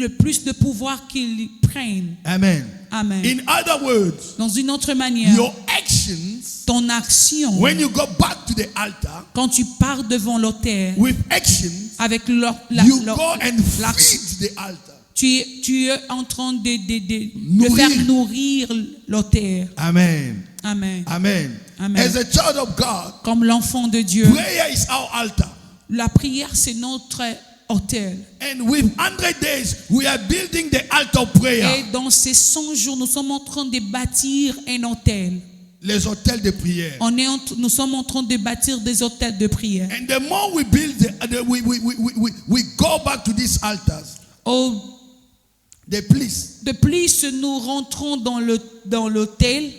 plus de pouvoir qu'ils prennent. Amen. Amen. In other words, Dans une autre manière, your actions, ton action, when you go back to the altar quand tu pars devant l'autel, with actions, avec you go and l'action, feed the altar. tu es en train de faire nourrir l'autel. Amen. Amen. Amen. Amen. As a child of God, Comme l'enfant de Dieu, prayer is our altar. la prière, c'est notre autel. And with 100 days, we are building the altar of prayer. Et dans ces 100 jours, nous sommes en train de bâtir un autel. Les hôtels de prière. Nous sommes en train de bâtir des hôtels de prière. And the more we build, we go back to these altars. Oh, The place. de plus, nous rentrons dans l'autel.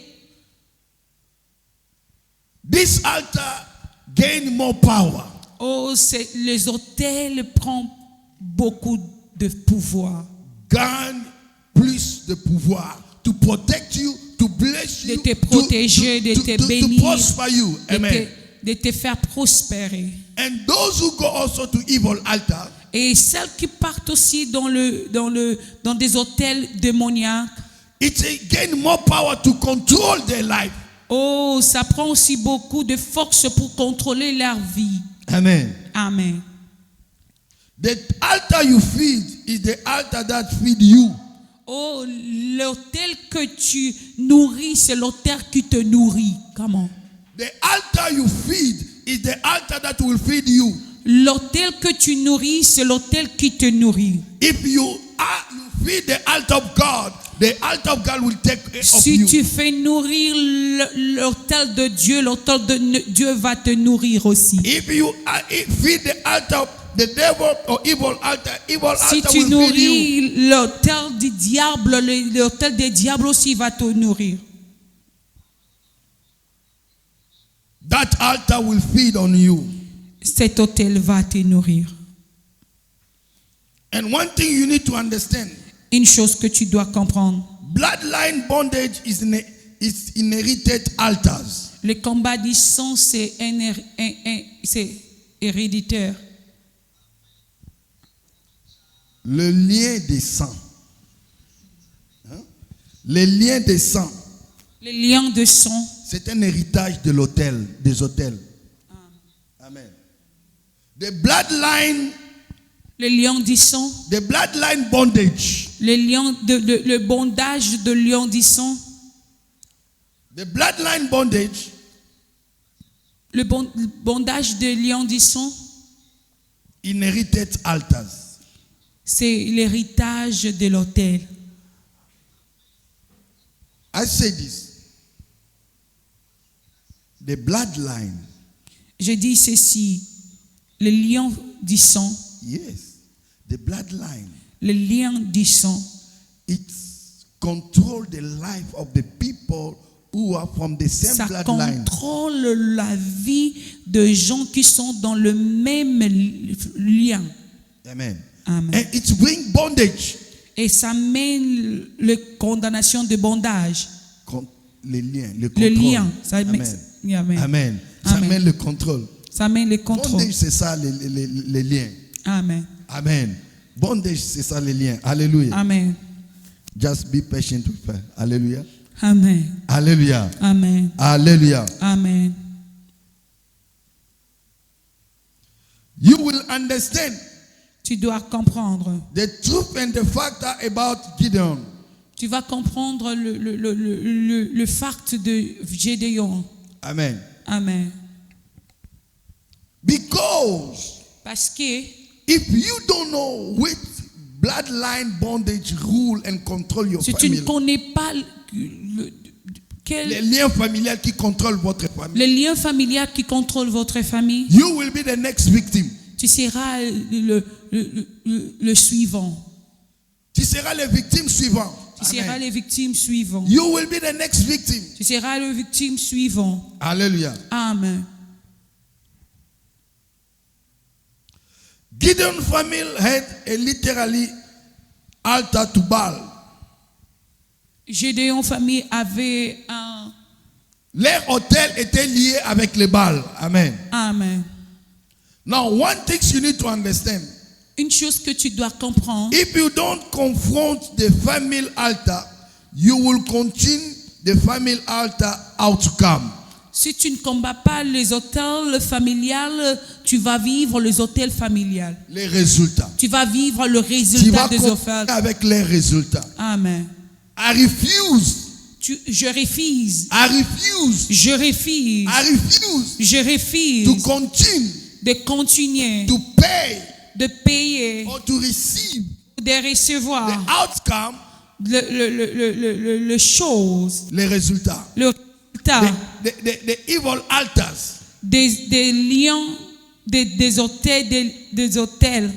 This altar gain more power. Oh, les hôtels prennent beaucoup de pouvoir. Gagne plus de pouvoir to protect you, to bless you, De te protéger, de te bénir, to prosper you. Amen. de te faire prospérer. And those who go also to evil altar, Et celles qui partent aussi dans des hôtels démoniaques, it gain more power to control their life. oh, ça prend aussi beaucoup de force pour contrôler leur vie. Amen. Amen. The altar you feed is the altar that feed you. Oh, l'autel que tu nourris, c'est l'autel qui te nourrit. Comment? The altar you feed is the altar that will feed you. L'autel que tu nourris, c'est l'autel qui te nourrit. If you feed the altar of God will take care of Si you. tu fais nourrir l'autel de Dieu va te nourrir aussi. If you feed the altar of the devil or evil altar Si tu will feed you. nourris l'autel du diable, l'autel des diables aussi va te nourrir. That altar will feed on you. Cet autel va te nourrir. And one thing you need to understand, Une chose que tu dois comprendre, bloodline bondage is inherited altars. le combat du sang, c'est héréditaire. Le lien des sangs. Le lien des sangs, Le lien de sang, c'est un héritage de l'autel, des autels. Amen. The bloodline, le lien du sang, the bloodline bondage. le bondage de lion du sang, The bloodline bondage le bondage de lion du sang, inherited altars. c'est l'héritage de l'autel. I say this. The bloodline Je dis ceci, le lion du sang Yes. The bloodline. le lien du sang, It controls the life of the people who are from the same ça bloodline. contrôle la vie de gens qui sont dans le même lien. Amen. Amen. And it brings bondage. Et ça mène la condamnation de bondage. Les liens, le Le contrôle. lien, ça Amen. mène, Amen. Amen. Ça Amen. mène le contrôle. Ça mène le contrôle. Bondage, c'est ça les liens. Amen. Amen. Bondage, c'est ça les liens. Alléluia. Amen. Just be patient with her. Alléluia. Amen. Alléluia. Amen. Alléluia. Amen. You will understand Tu dois comprendre. the truth and the fact about Gideon. Tu vas comprendre le fact de Gédéon. Amen. Amen. Because Parce que if you don't know which bloodline bondage rule and control your si tu ne family, connais pas les quel, liens familiaux qui contrôlent votre famille, le lien familial qui contrôle votre famille, you will be the next victim. tu seras le suivant. Tu seras les victimes suivantes. Tu seras Amen. les victimes suivantes. You will be the next victim. Tu seras le victime suivant. Alléluia. Amen. Gideon's family had a literally altar to Baal. Gédéon famille avait un... Leur hôtel était lié avec les Baal. Amen. Amen. Now, one thing you need to understand. Une chose que tu dois comprendre, If you don't confront the family altar, you will continue the family altar outcome. si tu ne combats pas les hôtels familiales, tu vas vivre les hôtels familiales. Les résultats. Tu vas vivre le Tu résultat vas des continuer hôtels. avec les résultats. Amen. I refuse. Je refuse. I refuse. Je refuse. I refuse Je to refuse continue de continuer to pay de payer, or to receive de recevoir the outcome, le chose, les résultats. le résultat The evil altars. des liens, des hôtels.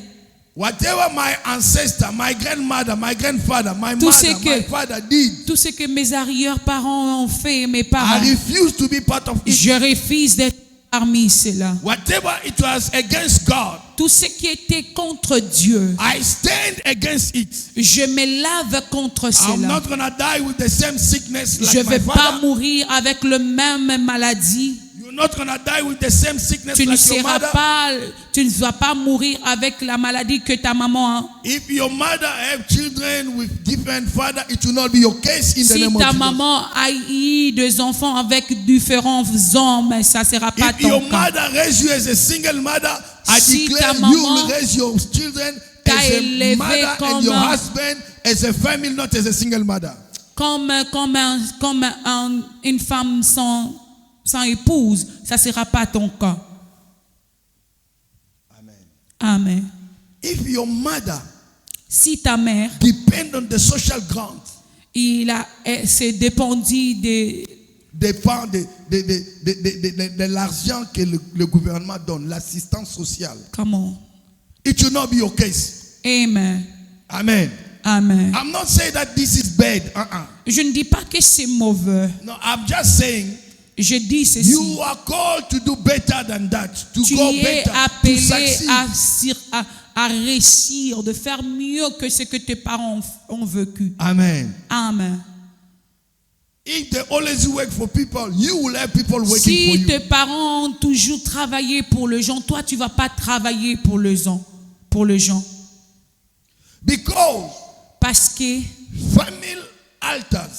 Whatever my ancestor, my grandmother, my grandfather, my Tout ce mother, que- my father did, Tout ce que mes arrière-parents ont fait, mes I parents, refuse to be part of it. je refuse d'être parmi cela. Whatever it was against God, Tout ce qui était contre Dieu, I stand against it. je me lave contre I'm cela. not gonna die with the same sickness Je like ne vais my pas father. mourir avec le même maladie. You're not gonna die with the same sickness Tu ne like your seras mother. pas, tu ne vas pas mourir avec la maladie que ta maman a. If your mother have children with different father, it will not be your case in the Si name ta of Jesus. maman a eu des enfants avec différents hommes, ça ne sera pas If your ton cas. mother raised you as a single mother, I Si declare ta you will maman raise your children t'a as a élevé mother and comme your un- husband as a family, not as a single mother. Comme une femme sans épouse, ça ne sera pas ton cas. Amen. Amen. If your mother Si ta mère, depend on the social grant, s'est dépendue dépend de l'argent que le gouvernement donne, l'assistance sociale, comment? it will not be your case. Amen. Amen. Amen. I'm not saying that this is bad. Je ne dis pas que c'est mauvais. No, I'm just saying Je dis ceci. you are called to do better than that, to Tu go es better, to appelé succeed. à réussir, de faire mieux que ce que tes parents ont vécu. Amen. Amen. If they always work for people, you will have people working for Si you. tes parents ont toujours travaillé pour les gens, toi tu vas pas travailler pour les gens. Because Parce que family altars,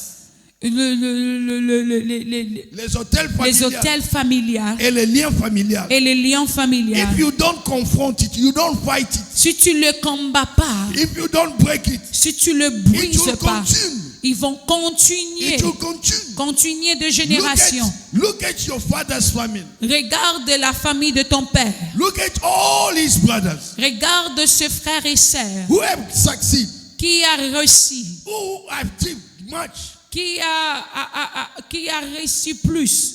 les hôtels les familiaux hôtels familiales et les liens familiaux. et les liens familiales, If you don't confront it, you don't fight it. si tu le combats pas, If you don't break it, si tu le it brises will pas, continue. ils vont continuer, It will continue. continuer de génération. Look at your father's family. Regarde la famille de ton père. Look at all his brothers Regarde ses frères et sœurs who have succeeded, qui a réussi, who have achieved much. qui a réussi plus.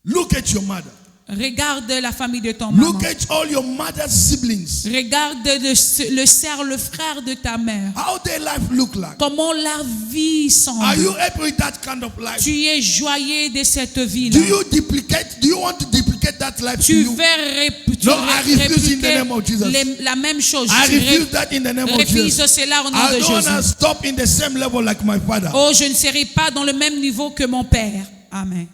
Look at your mother. Regarde la famille de ton Look maman. at all your mother's siblings. Regarde le frère de ta mère. How their life look like. Comment la vie Are semble. you happy with that kind of life? Tu es joyeux de cette vie-là. Do you want to duplicate that life to Tu you? veux No, I refuse in the name of Jesus. la même chose. I Tu refuse that in the name of refuses Jesus. cela au nom I de don't want to Jésus. stop in the same level like my father. Oh, je ne serai pas dans le même niveau que mon père. Amen.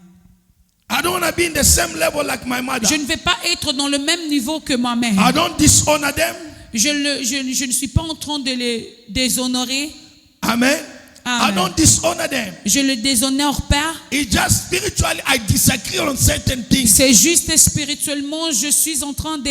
I don't want to be in the same level like my mother. Je ne vais pas être dans le même niveau que ma mère. I don't dishonor them. Je ne suis pas en train de les déshonorer. Amen. I Amen. don't dishonor them. Je ne le déshonore pas. It's just spiritually I disagree on certain things. C'est juste spirituellement, je suis en train de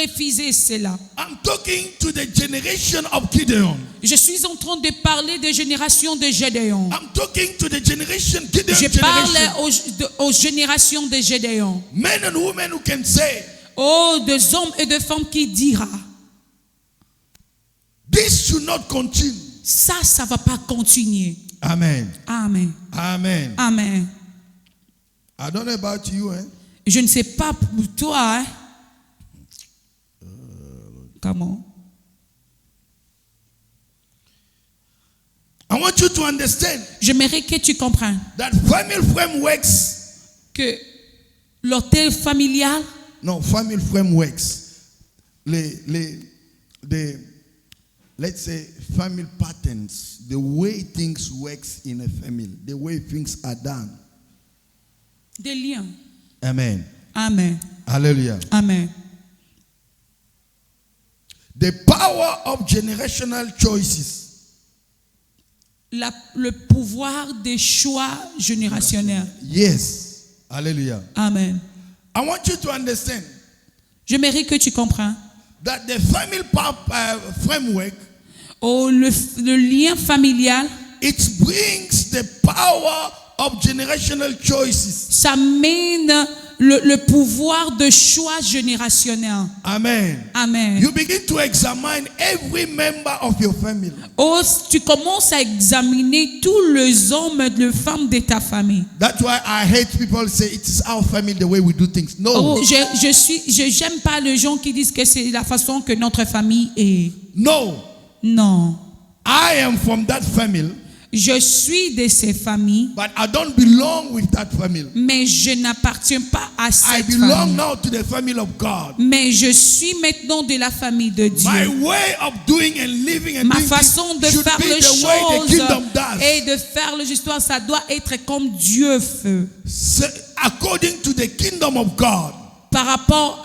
refuser cela. I'm talking to the generation of Gideon. Je suis en train de parler des générations de Gédéon. I'm talking to the generation, Gideon Je parle generation. aux générations de Gédéon. Men and women who can say, Oh, des hommes et des femmes qui dira, this should not continue. ça va pas continuer. Amen. Amen. Amen. Amen. I don't know about you, eh? Je ne sais pas pour toi, hein? Comment? I want you to understand J'aimerais que tu comprennes that family frameworks, que l'hôtel familial, family frameworks, let's say family patterns, the way things works in a family, the way things are done. des liens. Amen. Amen. Hallelujah. Amen. The power of generational choices. Le pouvoir des choix générationnels. Yes. Hallelujah. Amen. I want you to understand J'aimerais que tu comprennes. that the family framework, Oh, le lien familial, it brings the power of generational choices. ça mène le pouvoir de choix générationnel. Amen. Amen. You begin to examine every member of your family. Oh, tu commences à examiner tous les hommes et les femmes de ta famille. That's why I hate people say it is our family the way we do things. No. Oh, j'aime pas les gens qui disent que c'est la façon que notre famille est. No. Non. I am from that family, Je suis de ces familles, but I don't belong with that family. mais je n'appartiens pas à I cette belong famille. now to the family of God. Mais je suis maintenant de la famille de My Dieu. way of doing and living and Ma doing façon things de should faire be les the way the choses kingdom does. et de faire les histoires, ça doit être comme Dieu fait. According to the kingdom of God. Par rapport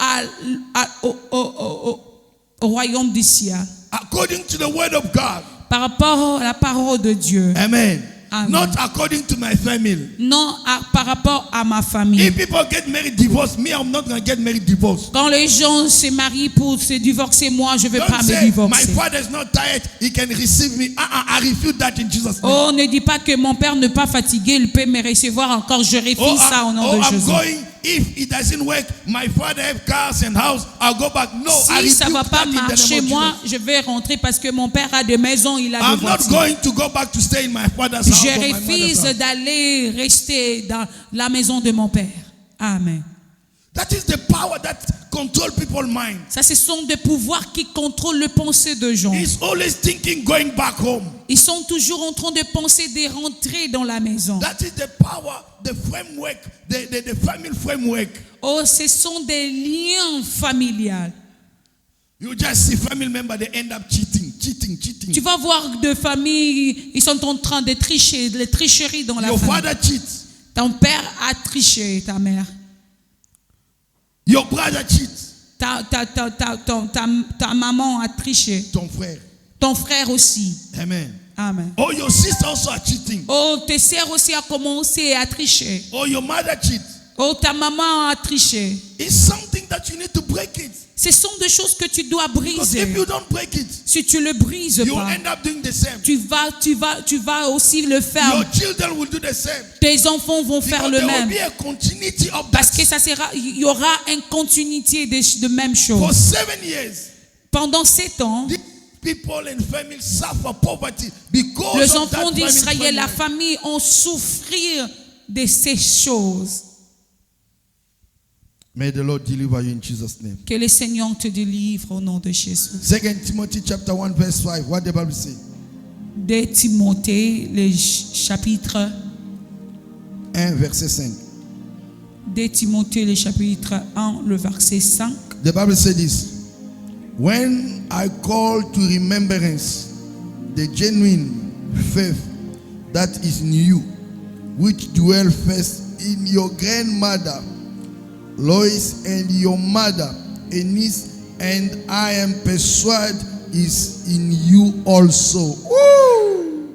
au royaume du ciel. According to the word of God. Par rapport à la parole de Dieu. Amen. Amen. Not according to my family. Non, par rapport à ma famille. If people get married, divorced, me, I'm not going to get married, divorced. Quand les gens se marient pour se divorcer, moi, je ne vais Don't pas me say, my divorcer. father is not tired, he can receive me. I refute that in Jesus' name. Oh, ne dis pas que mon père n'est pas fatigué, il peut me recevoir encore. Je refuse ça au nom de I'm Jésus. going. If it doesn't work, my father have cars and house. I'll go back. No, I Si ça ne va refute pas that in the marcher, name of moi, Jesus. je vais rentrer parce que mon père a des maisons, il a I'm des not voitures. going to go back to stay in my father's house. Je or my mother's refuse house. d'aller rester dans la maison de mon père. Amen. That is the power that control people's mind. Ça, ce sont des pouvoirs qui contrôlent les pensées de gens. He's always thinking going back home. Ils sont toujours en train de penser de rentrer dans la maison. That is the power, the framework, the family framework. Oh, ce sont des liens familiaux. You just see family members, they end up cheating. Tu vas voir des familles, ils sont en train de tricher, les tricheries dans la Your famille. father cheats. Ton père a triché, ta mère. Your brother cheats. Ta maman a triché. Ton frère. Ton frère aussi. Amen. Amen. Oh, your sister also are cheating. Oh, tes sœurs aussi a commencé à tricher. Oh, your mother cheats. Oh, ta maman a triché. It's something that you need to break it. Ce sont des choses que tu dois Because if briser. you don't break it, Si tu le brises you will pas, end up doing the same. tu vas aussi le faire. Your children will do the same. Tes enfants vont faire Because le there will même. be a continuity of Parce that. que il y aura une continuité de même For chose. 7 years, Pendant 7 ans, these people and families suffer poverty because les of that enfants family d'Israël, la framework. famille, ont souffert de ces choses. May the Lord deliver you in Jesus' name. Que le Seigneur te délivre au nom de Jésus. 2 Timothy chapter 1 verse 5. What the Bible say? 2 Timothée, le chapitre 1 verset 5. 2 Timothée, le chapitre 1, le verset 5. The Bible says this. When I call to remembrance the genuine faith that is in you, which dwell first in your grandmother Lois and your mother Eunice, and I am persuaded is in you also. Woo!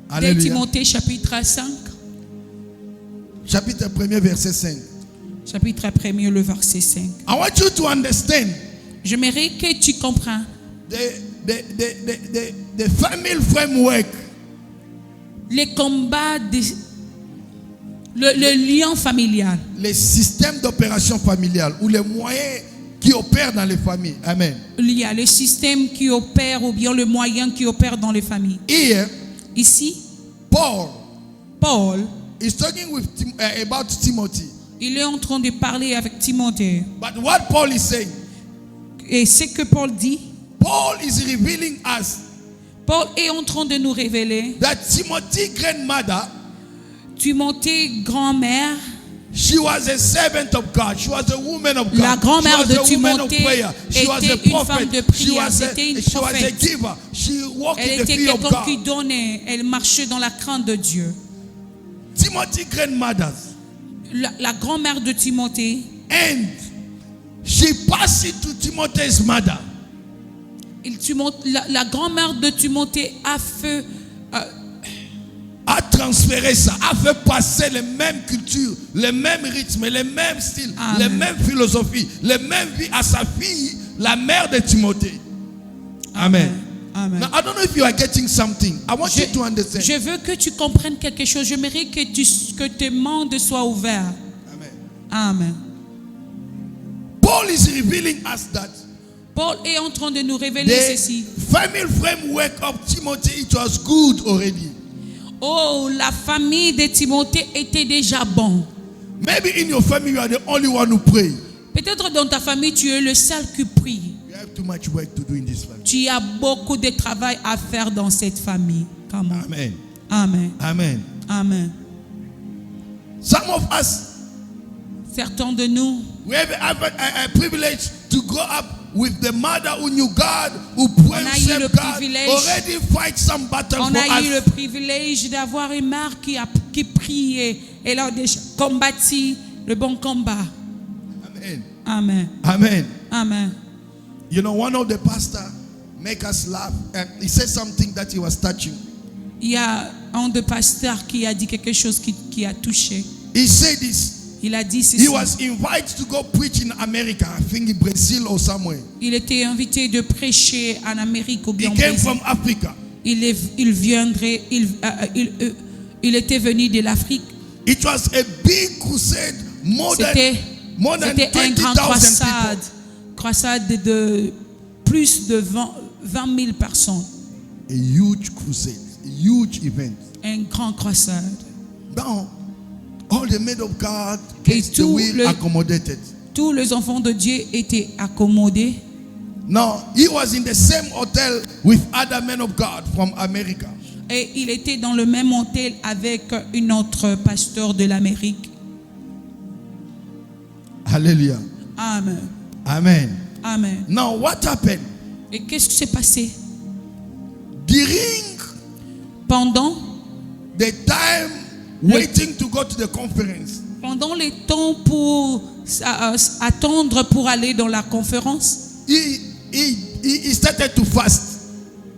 2 Alléluia. Timothée, chapitre 5. Chapitre 1er, verset 5. Chapitre 1er, le verset 5. I want you to understand J'aimerais que tu comprennes the family framework. les combats, le lien familial. Les systèmes d'opération familiale ou les moyens qui opèrent dans les familles. Amen. Il y a le système qui opère ou bien le moyen qui opère dans les familles. Here, Ici, Paul is talking with about Timothy. il est en train de parler avec Timothée. But what Paul is saying, Et ce que Paul dit, Paul is revealing us Paul est en train de nous révéler, that Timothy's grandmother, Timothée, grand-mère, she was a servant of God. She was a woman of God. La grand-mère She was de a woman of Timothée prayer. She was était a une prophet. femme de She prière. was C'était une she was a prophète. giver. She walked elle in the était fear of quelqu'un qui God. donnait, elle marchait dans la crainte de Dieu. Timothy's grandmother, La grand-mère de Timothée, and she passed it to Timothy's mother. la grand-mère de Timothée a fait, A transféré ça, a fait passer les mêmes cultures, les mêmes rythmes, les mêmes styles, Amen. les mêmes philosophies, les mêmes vies à sa fille, la mère de Timothée. Amen. Amen. Now, I don't know if you are getting something. I want you to understand. Je veux que tu comprennes quelque chose. J'aimerais que tes mondes soient ouverts. Amen. Amen. Paul is revealing us that Paul est en train de nous révéler the ceci. family framework of Timothy, it was good already. Oh, la famille de Timothée était déjà bon. Maybe in your family, you are the only one who pray. Peut-être dans ta famille, tu es le seul qui prie. You have too much work to do in this family. Tu as beaucoup de travail à faire dans cette famille. Come on. Amen. Amen. Amen. Amen. Some of us, Certains de nous, we have a privilege to grow up with the mother who knew God, who prayed, a eu le served God, privilège. already fight some battle on for a eu us. le privilège d'avoir une mère qui priait. Elle a déjà combattu le bon combat. Amen. Amen. Amen. Amen. You know, one of the pastors make us laugh, and he said something that he was touching. Il y a un des pasteurs qui a dit quelque chose qui a touché. He said this. Il a dit He ceci. was invited to go preach in America, I think in Brazil or somewhere. Il était invité de prêcher en Amérique ou bien He au came Brésil. from Africa. Il était venu de l'Afrique. It was a big crusade, more than C'était un grand 20,000 people. croisade de plus de 20 000 personnes. A huge crusade, a huge event. Un grand croisade. Now, all the men of God Et gets the tout will le- accommodated. Tous les enfants de Dieu étaient accommodés. Now, he was in the same hotel with other men of God from America. Et il était dans le même hôtel avec une autre pasteur de l'Amérique. Hallelujah. Amen. Amen. Amen. Now, what happened? Et qu'est-ce qui s'est passé? During Pendant the time waiting to go to the conference, les temps pour attendre pour aller dans la conférence, he started to fast.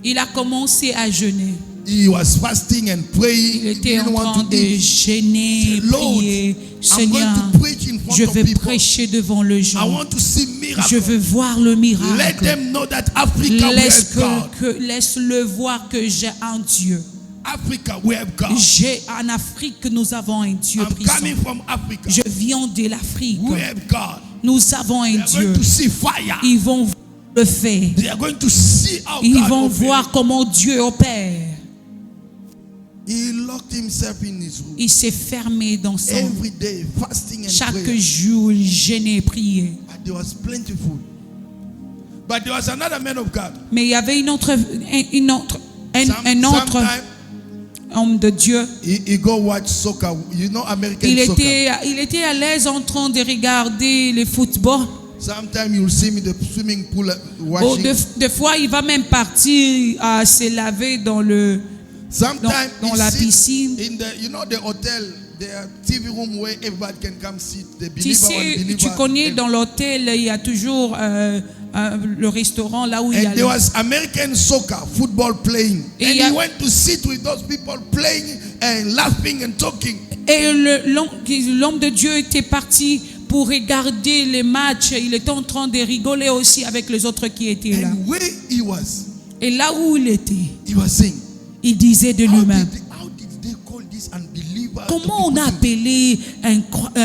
il a commencé à jeûner. He was fasting and praying. Il He était en didn't want train to de eat. jeûner, Lord, prier. I'm Seigneur, going to preach in front je of veux people. prêcher devant le I gens. want to see miracles. Je veux voir le Let miracle. them know that Africa we have God. Laisse-le voir que j'ai un Dieu. Africa we have God. En Afrique, nous avons un Dieu I'm puissant. coming from Africa. Je viens de l'Afrique. We have God. Nous avons un They are Dieu. going to see fire. Ils vont voir le faire. They are going to see how Ils God vont operates. voir comment Dieu opère. He locked himself himself in his room. Il s'est fermé dans son... Every day, fasting and Chaque prayer. jour, il jeûnait et priait. And there was plenty food. But there was another man of God. Mais il y avait un autre Sometime homme de Dieu. he go watch soccer. You know American soccer. Il était à l'aise en train de regarder le football. Sometimes you'll see me in the swimming pool Oh, watching. des fois, il va même partir à se laver dans Sometimes dans he la sits piscine. in the hotel, the TV room where everybody can come sit. The Tu believer sais, unbeliever. tu connais dans l'hôtel, il y a toujours le restaurant là où il y a And there was American soccer football playing, Et and il y a- he went to sit with those people playing and laughing and talking. Et l'homme de Dieu était parti pour regarder les matchs. Il était en train de rigoler aussi avec les autres qui étaient là. And where he was Et là où il était, saying, il disait de how lui-même, did they call this unbeliever? comment on a appelé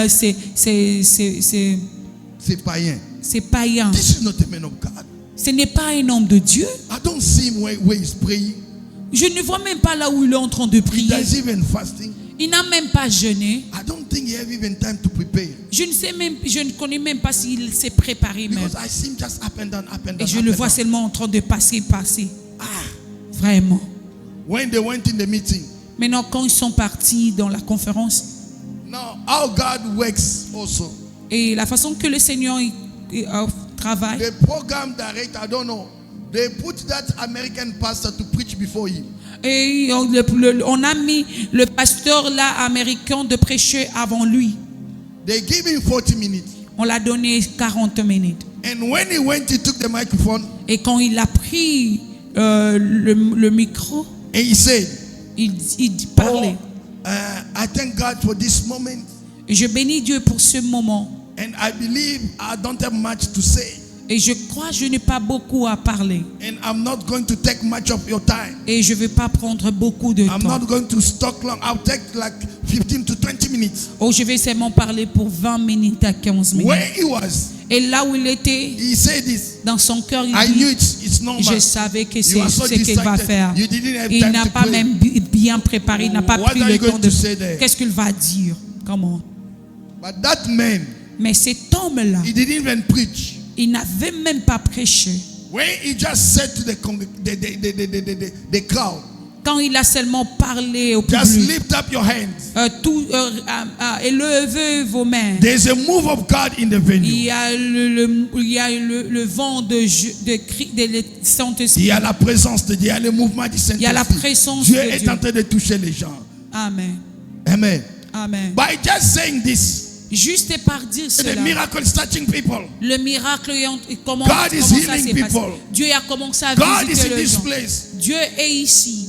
C'est païen. ces païens? This is not a man of God. Ce n'est pas un homme de Dieu. I don't see him where he's praying. Je ne vois même pas là où il est en train de He prier. does even fasting. Il n'a même pas jeûné. I don't think he have even time to prepare. Je ne connais même pas s'il s'est préparé même. Because I see him just up and down, up and down. Et je up le and vois down. seulement en train de passer. Ah, Vraiment. when they went in the meeting. Maintenant, quand ils sont partis dans la conférence, Now, how God works also. et la façon que le Seigneur travaille, The program director, I don't know. They put that American pastor to preach before him. et on a mis le pasteur là américain de prêcher avant lui. They give him 40 minutes. On l'a donné 40 minutes. And when he went, he took the microphone Et quand il a pris le micro, and he said, il parlait. I thank God for this moment. Et je bénis Dieu pour ce moment. And I believe I don't have much to say. Et je crois que je n'ai pas beaucoup à parler. And I'm not going to take much of your time. Et je ne vais pas prendre beaucoup de I'm temps. not going to talk long. I'll take like 15 to 20 minutes. Oh, je vais seulement parler pour 20 minutes à 15 minutes. Where he was, Et là où il était, he said this. dans son cœur, il I knew dit, it's normal. je savais que c'est You are so ce qu'il va distracted. faire. You didn't have Il time n'a to pas pray. même bien préparé, il n'a pas What pris are le you going temps to de... say there? Qu'est-ce qu'il va dire? Comment? But that man, Mais cet homme-là, he didn't even preach. il n'avait même pas prêché. When he just said to the crowd, Quand il a seulement parlé au just public, lift up your hands. élevez vos mains. There's a move of God in the Il venue. y a le vent de Il Saint-Esprit. y a la présence de Dieu, il y a le mouvement du Il y a la Saint-Esprit. présence Dieu de est Dieu. en train de toucher les gens. Amen. Amen. Amen. By just saying this, Juste par dire the cela, miracle is touching people. le miracle commence God is à healing se passer. people. Dieu a commencé à God is visiter in les this gens. place. Dieu est ici.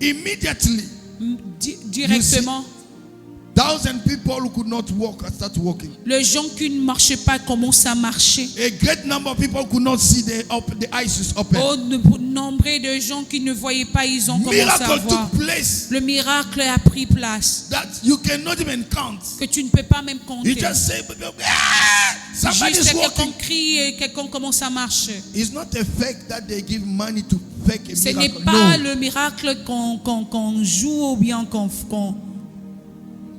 Immediately, Directement. 1,000 people who could not walk start walking. Les gens qui ne marchaient pas commencent à marcher. A great number of people could not see the eyes is open. Nombre de gens qui ne voyaient pas, ils ont commencé à Miracle voir. took place Le miracle a pris place. that you cannot even count. Que tu ne peux pas même You compter. just say, ah, somebody's Juste walking. quelqu'un crie et quelqu'un commence à marcher. It's not a fake that they give money to fake a Ce n'est miracle. pas No. le miracle qu'on joue ou bien qu'on...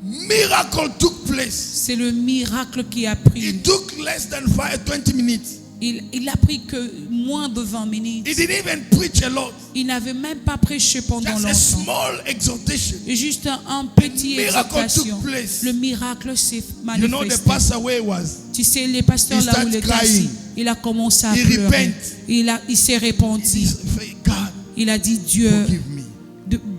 Miracle took place. C'est le miracle qui a pris. It took less than 20 minutes. Il a pris que moins de 20 minutes. He didn't even preach a lot. Il n'avait même pas prêché pendant Just a longtemps. small exhortation. Juste un petit Miracle exhortation. took place. Le miracle s'est You know the manifesté. pastor where he was. Tu sais, les pasteurs He là où il était started assis, crying. il a commencé à He pleurer. repent. Il s'est He repenti. said, God, Il a dit, Dieu, forgive me.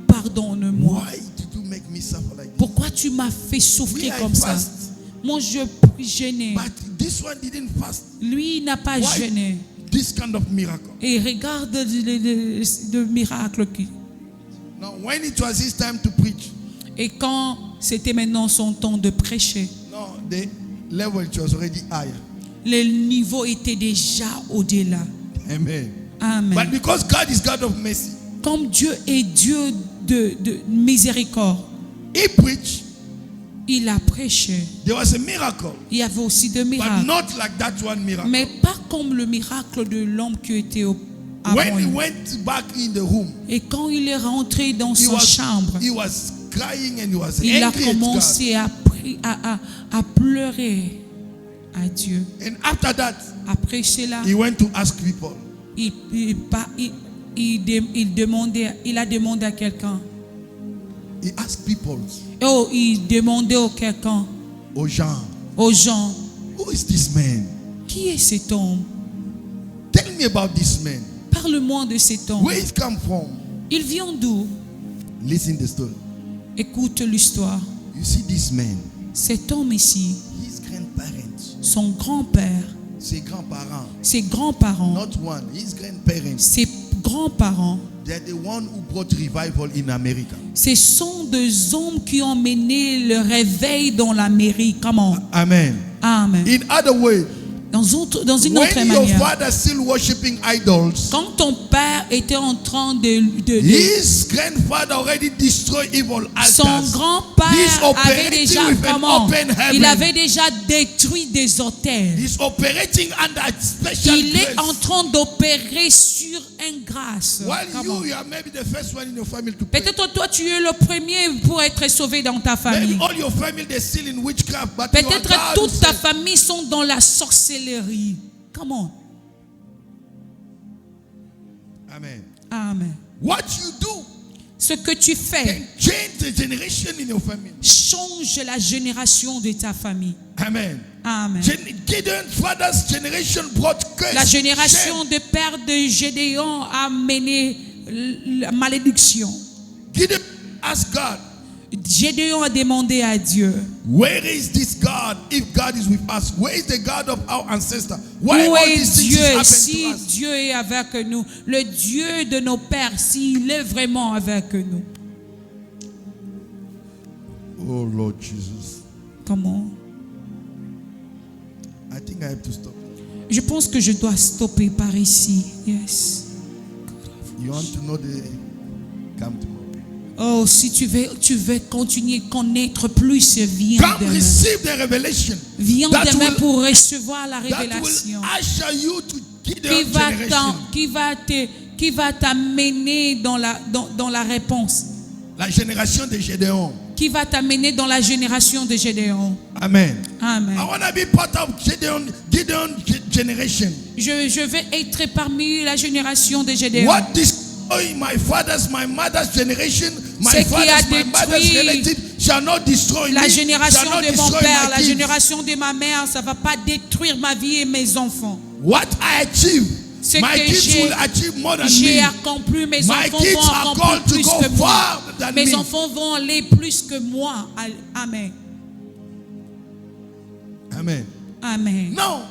pardonne-moi. Why did you make me suffer like this? Pourquoi tu m'as fait souffrir Me, I comme ça? fast. Moi, je gênais. But this one didn't fast. Lui, il n'a pas Why gêné. this kind of miracle? Et regarde le miracle qui. Now, when it was his time to preach, Et quand c'était maintenant son temps de prêcher, no, the level it was already higher. le niveau était déjà au-delà. Amen. Amen. But because God is God of mercy, Comme Dieu est Dieu de miséricorde, he preached. il a prêché. There was a miracle, Il y avait aussi des but miracles. not like that one miracle. Mais pas comme le miracle de l'homme qui était avant When he lui. went back in the room, Et quand il est rentré dans he sa chambre, was crying and he was Il a angry at God. commencé à pleurer à Dieu. And after that, Après cela, he went to ask people. il a demandé à quelqu'un. He asked people, Oh, il demandait à quelqu'un, aux gens, aux gens, who is this man? qui est cet homme? Tell me about this man. Parle-moi de cet homme. Where he come from? Il vient d'où? Listen the story. Écoute l'histoire. You see this man, Cet homme ici, his grandparents, son grand-père, ses grands-parents, ses grands-parents, not one, his grandparents, ses grands-parents, they're the one who brought revival in America. ce sont des hommes qui ont mené le réveil dans l'Amérique. Comment? Amen. Amen. In other way, Dans une autre when your manière, father still worshiping idols, quand ton père était en train his grandfather already destroyed evil son altars. He's grand-père avait operating déjà with an comment? open heaven. Il avait déjà détruit des hôtels. He's operating under special Il est en grace. train d'opérer sur une grâce. While Comment? you are maybe the first one in your family to pray. Peut-être toi tu es le premier pour être sauvé dans ta famille. Maybe all your family they're still in witchcraft, but Peut-être you are toute ta God. famille sont dans la sorcellerie. Comment? Amen. Amen. What you do Ce que tu fais can change the generation in your family. change la génération de ta famille. Amen. Amen. Gideon's father's generation brought curse. La génération shame. de père de Gédéon a mené la malédiction. Gideon asked God, Gédéon a demandé à Dieu, where is this God? If God is with us, where is the God of our ancestors? Why où all est these things Dieu? happen Si to us? Dieu est avec nous, le Dieu de nos pères, s'il est vraiment avec nous. Oh Lord Jesus. Comment? I think I have to stop. Je pense que je dois stopper par ici. Yes. You want to know the come tomorrow. Oh, si tu veux continuer à connaître plus, viens Come demain. receive the revelation. Viens That demain will- pour recevoir la That will révélation usher you to qui Gideon's va generation. qui va t'amener dans la réponse, La génération de Gédéon. qui va t'amener dans la génération de Gédéon. Amen. Amen. I want to be part of Gideon generation. Je vais être parmi la génération de Gédéon. What destroyed my mother's generation, my Ce qui a father's, my mother's détruit relative shall not destroy La me, génération shall not de mon destroy père, my la kids. génération de ma mère, ça va pas détruire ma vie et mes enfants. What I achieve, Ce my que kids j'ai- will achieve more than J'ai me. accompli, mes My enfants kids vont are accomplir called to plus go que moi. far than Mes me. enfants vont aller plus que moi. Amen. Amen. Amen. Now,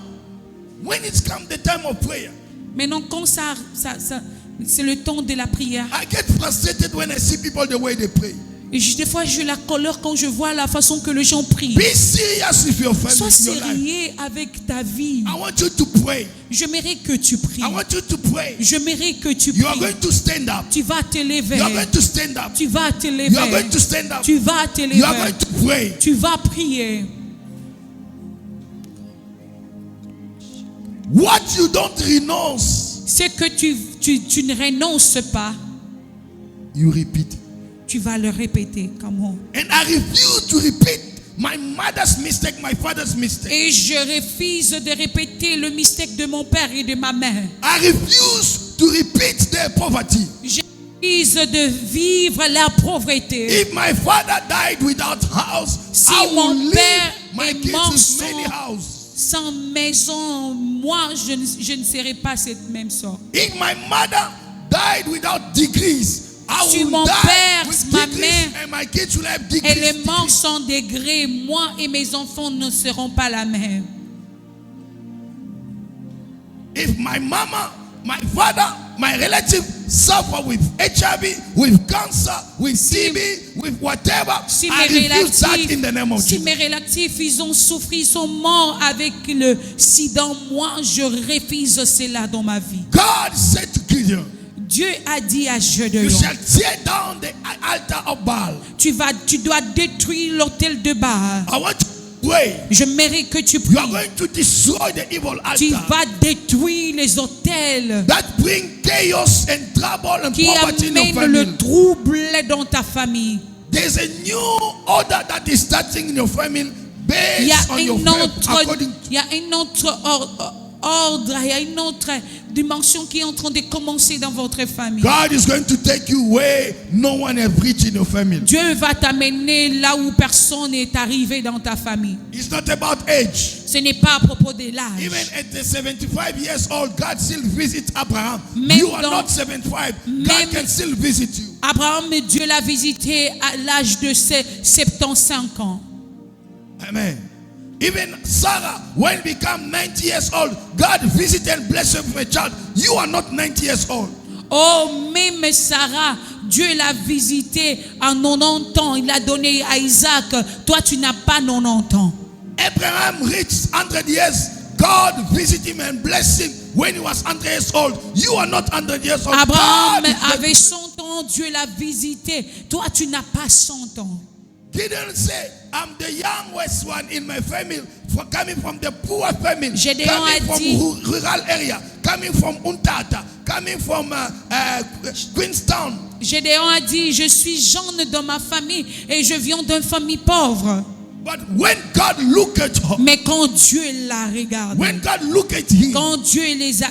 when it's come the time of prayer, Maintenant, quand c'est le temps de la prière. I get frustrated when I see people the way they pray. Et des fois, j'ai la colère quand je vois la façon que les gens prient. Be serious with your family, Sois your life. sérieux avec ta vie. I want you to pray. J'aimerais que tu pries. I want you to pray. J'aimerais que tu You are pries. going to stand up. Tu vas te lever. You are going to stand up. Tu vas te You are lever. going to stand up. Tu vas te You are lever. going to pray. Tu vas prier. What you don't renounce, Ce que tu ne renonces pas, you repeat. tu vas le répéter. Comment? And I refuse to repeat my mother's mistake, my father's mistake. Et je refuse de répéter le mystère de mon père et de ma mère. I refuse to repeat their poverty. Je refuse de vivre la pauvreté. If my father died without house, Si I will mon leave père my est kids mort with many houses. sans maison, moi je ne serai pas cette même sorte. If my mother died without degrees, I Si will mon die père, with ma degrees mère, and my kids will have degrees. Elle est morte sans degré. Moi et mes enfants ne seront pas la même. If my mama, my father, my relative suffer with HIV, with cancer, with TB, with whatever, Si I mes refuse that relatifs, in the name of si Jesus. mes relatifs, ils ont souffert, ils sont morts avec le sida, moi, je refuse cela dans ma vie. God said to Gideon, Dieu a dit à you Gédéon, shall tear down the altar of Baal. tu dois détruire l'autel de Baal. I want you to pray. Je mérite que tu You are pries. going to destroy the evil Tu altar vas détruire les autels that bring chaos and trouble and qui poverty in your amènent le family. trouble dans ta famille. there's a new order that is starting in your family Il y a based on your faith, according to il y a un autre ordre, il y a une autre dimension qui est en train de commencer dans votre famille. God is going to take you where no one has reached in your family. Dieu va t'amener là où personne n'est arrivé dans ta famille. It's not about age. Ce n'est pas à propos de l'âge. Even at the 75 years old, God still visits Abraham. Même You are dans- not 75. même- God can still visit you. Abraham, Dieu l'a visité à l'âge de 75 ans. Amen. Even Sarah, when become 90 years old, God visited and blessed her with a child. You are not 90 years old. Oh, même Sarah, Dieu l'a visité à 90 ans. Il l'a donné à Isaac. Toi, tu n'as pas 90 ans. Abraham reached 100 years. God visited him and blessed him when he was 100 years old. You are not 100 years old. Abraham God is avait 100 ans. Dieu l'a visité. Toi, tu n'as pas 100 ans. He didn't say, I'm the youngest one in my family, coming from the poor family, Gédéon coming a from dit- rural area, coming from Untata, coming from Queenstown. Gédéon a dit, je suis jeune dans ma famille et je viens d'une famille pauvre. But when God looked at her, Mais quand Dieu l'a regardé, when God looked at him, quand Dieu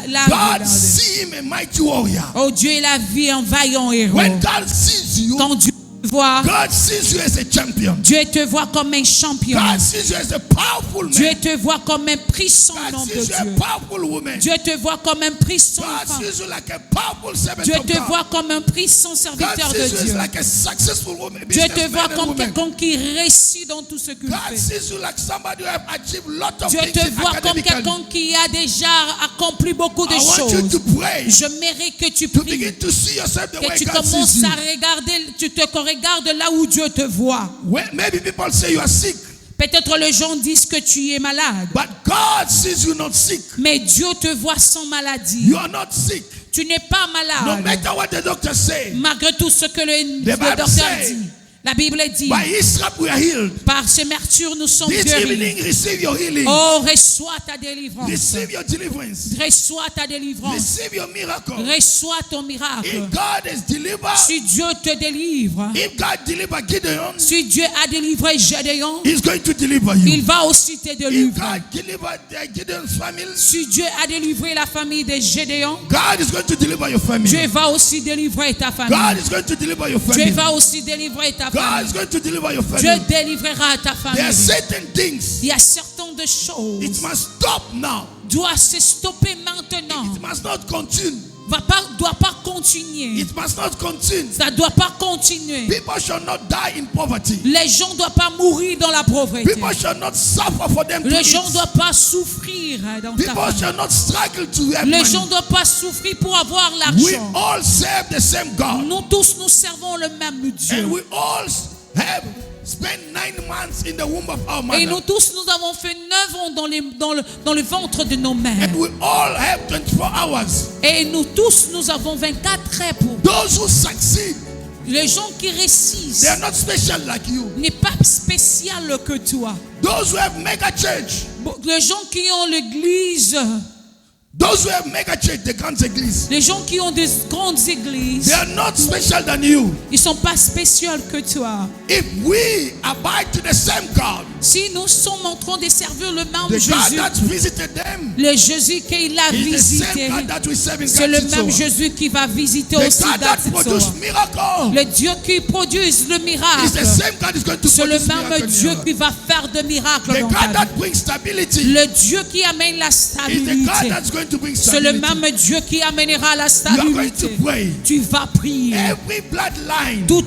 l'a God regardé, see him a mighty warrior. oh Dieu l'a vu un vaillant héros. When God sees you, Quand Dieu te voit, God sees you as a champion. Dieu te voit comme un champion. God sees you as a powerful Dieu man. te voit comme un puissant God homme de sees you as Dieu. a powerful woman. Dieu te voit comme un puissant God femme. sees you like a powerful servant Dieu of te God. voit comme un puissant God serviteur sees you de as Dieu. like a successful woman. Dieu te voit businessman and comme woman. quelqu'un qui réussit dans tout ce qu'il God fait. sees you like somebody who have achieved lot of Dieu things te voit comme academically. quelqu'un qui a déjà accompli beaucoup de I want you choses. to pray Je mérite que tu to pries, begin to see yourself the que way tu God sees commences you. à regarder, tu te regardes là où Dieu te voit. Maybe people say you are sick, Peut-être les gens disent que tu es malade, but God sees you not sick. mais Dieu te voit sans maladie. You are not sick. Tu n'es pas No malade. matter what the doctor say, Malgré tout ce que le Bible docteur say, dit. La Bible dit, by His stripes we are healed. par ces mercures nous sommes This guéris. evening, receive your healing. Oh, reçois ta délivrance. Receive your deliverance. Reçois ta délivrance. Receive your miracle. Reçois ton miracle. If God has delivered, Si Dieu te délivre, if God delivered Gideon, si Dieu a délivré Gédéon, He's going to deliver il you. va aussi te If délivrer. God delivered Gideon's family, Si Dieu a délivré la famille de Gédéon, God is going to deliver your family. Dieu va aussi délivrer ta God famille. is going to deliver your Dieu family. va aussi délivrer ta God famille. is going to deliver your Dieu family. délivrera ta There are famille. certain things. Il y a certaines choses It must stop now. doivent se stopper maintenant. It must not continue. Doit pas continuer. It must not continue. Ça doit pas continuer. People shall not die in poverty. Les gens ne doivent pas mourir dans la pauvreté. People shall not suffer for them to Les gens ne eat. doivent pas souffrir dans ta People famille. shall not struggle to have Les money. gens ne doivent pas souffrir pour avoir We l'argent. all serve the same God. Nous tous, nous servons le même Dieu. And we all have spent 9 months in the womb of our Et nous mother. tous, nous avons fait 9 ans dans le ventre de nos mères. And we all have 24 hours. Et nous tous, nous avons 24 heures pour. Those who succeed, Les gens qui réussissent they are not special like you. n'est pas spécial que toi. Those who have mega church, Les gens qui ont l'église, those who have mega church, the grandes églises, les gens qui ont des grandes églises, they are not special than you. ils sont pas spéciaux que toi. If we abide to the same God, Si nous sommes en train de servir le même the God Jésus, that visited them le Jésus qu'il a is the visité, same God that we serve in c'est le même Katsitsoa. Jésus qui va visiter The aussi God that produces Katsitsoa. miracle Le Dieu qui produit le is the miracle, same God is going to c'est le produce même miracle in Dieu your life. qui va faire des miracles The dans God ta vie. that brings stability Le Dieu qui amène la is the God stabilité, that's going to bring c'est le stability. même Dieu qui amènera la You are going to stabilité. pray. Tu vas prier. Every bloodline, Tout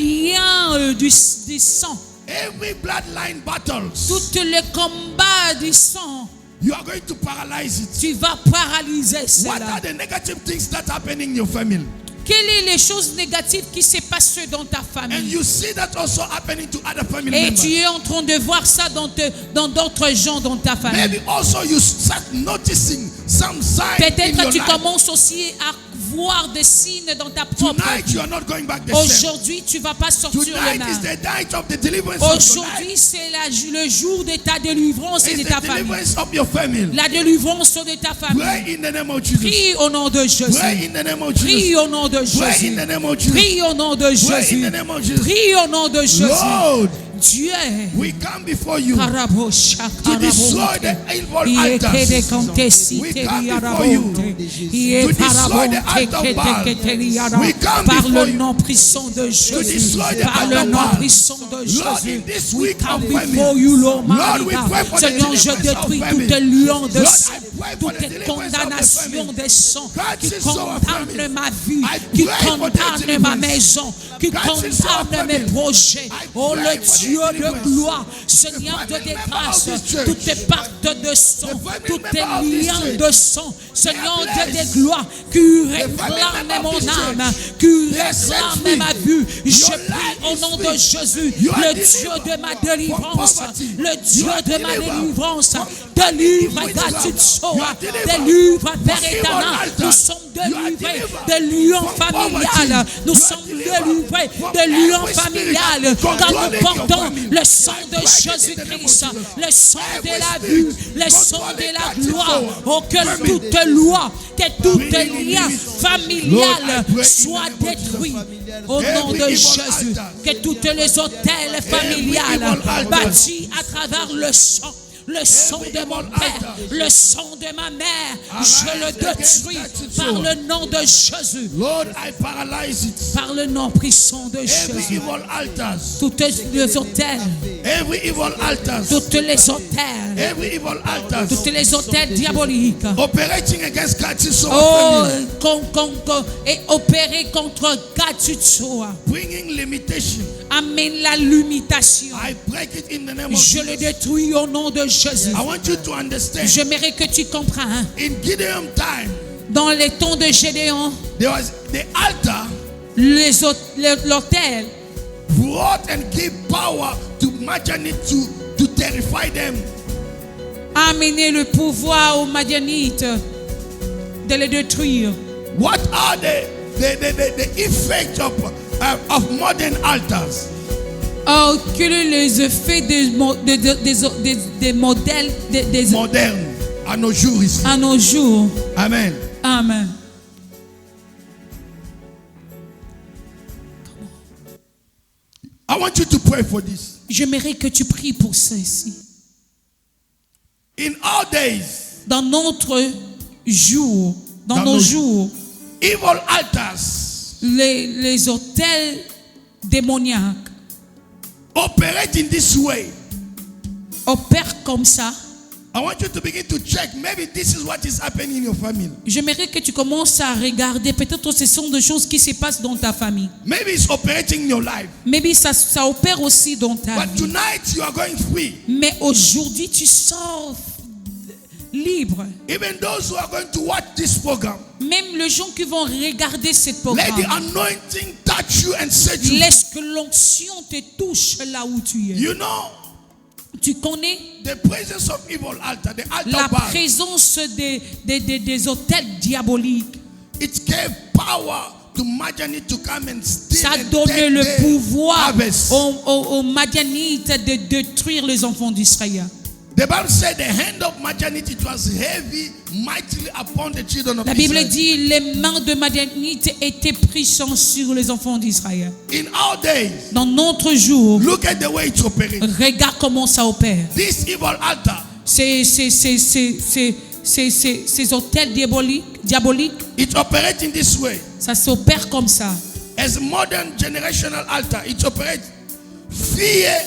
lien du sang, every bloodline battles, tous les combats du sang, you are going to paralyze it. tu vas paralyser What cela. are the negative things that happen in your family? Quelles sont les choses négatives qui se passent dans ta And famille? you see that also happening to other family Et members. tu es en train de voir ça dans d'autres gens dans ta famille. Maybe also you start noticing some signs in Peut-être your tu life. commences aussi à voir des signes dans ta propre Tonight vie. you are not going back the same. Aujourd'hui, tu vas pas sortir le Tonight is même. the night of the deliverance of your Aujourd'hui, life. c'est le jour de ta délivrance et It's de the ta famille. deliverance of your family. La délivrance de ta famille. Pray in the name of Jesus. Prie au nom de Pray Jésus. in the name of Jesus. Prie au nom de Pray Jésus. in the name of Jesus. Prie au nom de Pray in Jésus. the name of Jesus. Prie au nom de Jésus. Lord, Dieu. we come before you Karabosha, to destroy the evil altars. We come before you to destroy the altar of Baal. We come par before le you nom puissant de Jésus, destroy the par le altar of nom Baal. puissant de Lord, Jésus. in this We week come of before famine, you, Lord, Lord, we Maria. pray for the Seigneur, je deliverance of détruis famine. toutes les lions de Lord, sang, I pray for toutes the les deliverance of the condamnations famine. des sangs God, qui this is our condamnent famine. ma vie, I qui pray for the condamnent ma deliverance. maison, qui God, this is our condamnent mes famine. projets. I Oh, pray le for the Dieu de deliverance. gloire, Seigneur The de family member grâce, of this church. toutes tes parts de sang, The family tous tes member of this liens church. de sang, Seigneur They are Dieu blessed. de gloire, qui family réclame member of mon this âme, church. qui They are set réclame free. ma vue. Je Your prie life au is nom free. de Jésus, You are le delivered Dieu de ma from délivrance, poverty. le Dieu You are de ma delivered délivrance, from délivre witchcraft. Gatutsoa, You are delivered délivre from Père evil éternel, altars. nous sommes You are délivrés delivered de lions from familiales, poverty. nous You are sommes delivered délivrés from de lions every spirit familiales quand controlling nous your portons family. le sang I de break it in the name of Jésus-Christ, Jesus. le sang de Every la spirit vue, le sang de controlling la that gloire. is Oh, que family. toute loi, que tout Bring it lien on me. familial Lord, I pray in soit the name of détruit Jesus. au nom Every de evil Jésus. altar. Que toutes les hôtels familiales evil altar. bâtis à travers le sang. Le sang Every de mon evil père, altar. le sang de ma mère, Arise je le against détruis that par soul. le nom de Jésus, Lord, I paralyze it. par le nom puissant de Every Jésus. evil altars. Toutes les hôtels, Every evil altars. toutes les hôtels, Every evil altars. toutes les hôtels diaboliques. Operating against God's soul Oh, family. et opérer contre Gatutsoa. Bringing limitation. Amène la limitation. I break it in the name of Je le Jesus. détruis au nom de Jésus. I want you to understand. J'aimerais que tu comprennes. In Gideon time, Dans les temps de Gédéon, there was the altar l'autel brought and gave power to Madianite to terrify them. a amené le pouvoir aux Madianites de les détruire. What are the effects of modern altars? Oh, quels sont les effets des modèles Modern, à nos jours ici. à nos jours? Amen. Amen. I want you to pray for this. J'aimerais que tu pries pour ceci. In our days, Dans notre jour, dans Dans nos nos- jours, evil altars les hôtels démoniaques operate in this way. opèrent comme ça. I want you to begin to check. Maybe this is what is happening in your family. J'aimerais que tu commences à regarder. Peut-être ce sont des choses qui se passent dans ta famille. Maybe it's operating in your life. Maybe ça opère aussi dans ta But vie. tonight you are going free. Mais aujourd'hui, tu sors libre. Even those who are going to watch this program, Même les gens qui vont regarder cette let the programme, anointing touch you and set you. laisse que l'onction te touche là où tu es. You know, Tu connais the presence of evil altar, the altar la of Baal, présence des hôtels diaboliques. it gave power to Madianite to come and steal Ça and donne take le the pouvoir harvest. aux Madianites de détruire les enfants d'Israël. The Bible said the hand of Madianite, it was heavy, mightily upon the children of La Bible Israel. dit les mains de Madianites étaient puissantes sur les enfants d'Israël. In our days, Dans notre jour, look at the way it's operating. regarde comment ça opère. This evil altar, Ces hôtels diaboliques, it operates in this way. ça s'opère comme ça. As modern generational altar, it operates fear,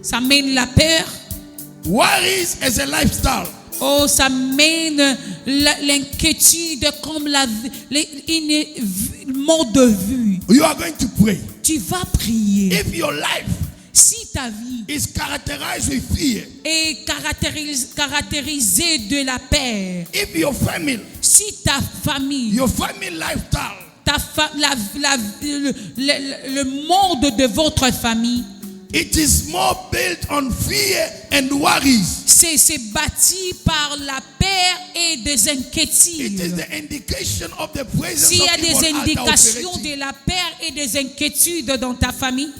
Ça mène la peur. worries as a lifestyle. Oh, ça mène l'inquiétude comme le mode de vue. You are going to pray. Tu vas prier. If your life Si ta vie is characterized with fear, est caractérisée de la peur, if your family, si ta famille, your family lifestyle le monde de votre famille, it is more built on fear and worries, c'est bâti par la peur et des It is inquiétudes, the indication of the presence s'il y a of des evil altar indications operating, de la peur et des inquiétudes dans ta famille,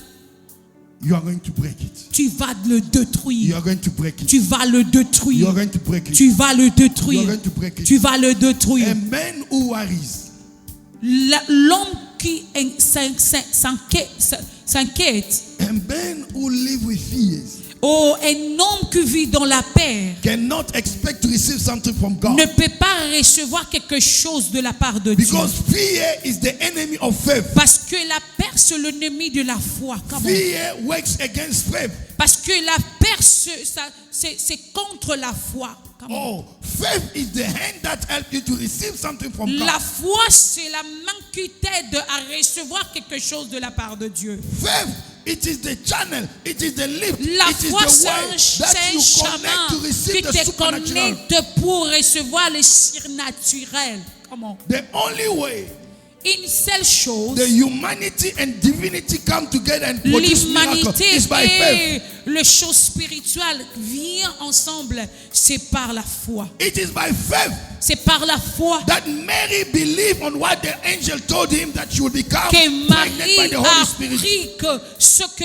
you are going to break it. tu vas le You détruire. are going to break it. Tu vas le You détruire. are going to break it. Tu vas le You are détruire. going to break it. Tu vas le détruire. A man who worries, L'homme qui s'inquiète, a man who lives with fears, oh, un homme qui vit dans la peur cannot expect to receive something from God. ne peut pas recevoir quelque chose de la part de Dieu. Because fear is the enemy of faith. Parce que la peur, c'est l'ennemi de la foi. Come on. Fear works against faith. Parce que la peur, c'est contre la foi. Come on. Oh, faith is the hand that helps you to receive something from God. La foi, c'est la main qui t'aide à recevoir quelque chose de la part de Dieu. Faith, it is the channel, it is the lift, La it is foi, the c'est way un that you connect chemin to qui receive the te supernatural. connecte pour recevoir le surnaturel. Comment? The only way Une seule chose, the humanity and divinity come together and produce miracle l'humanité is by faith. et le chose spirituelle viennent ensemble, c'est par la foi. It is by faith C'est par la foi that Mary believed on what the angel told him that she would become que pregnant by Marie the a Holy Spirit. appris que ce que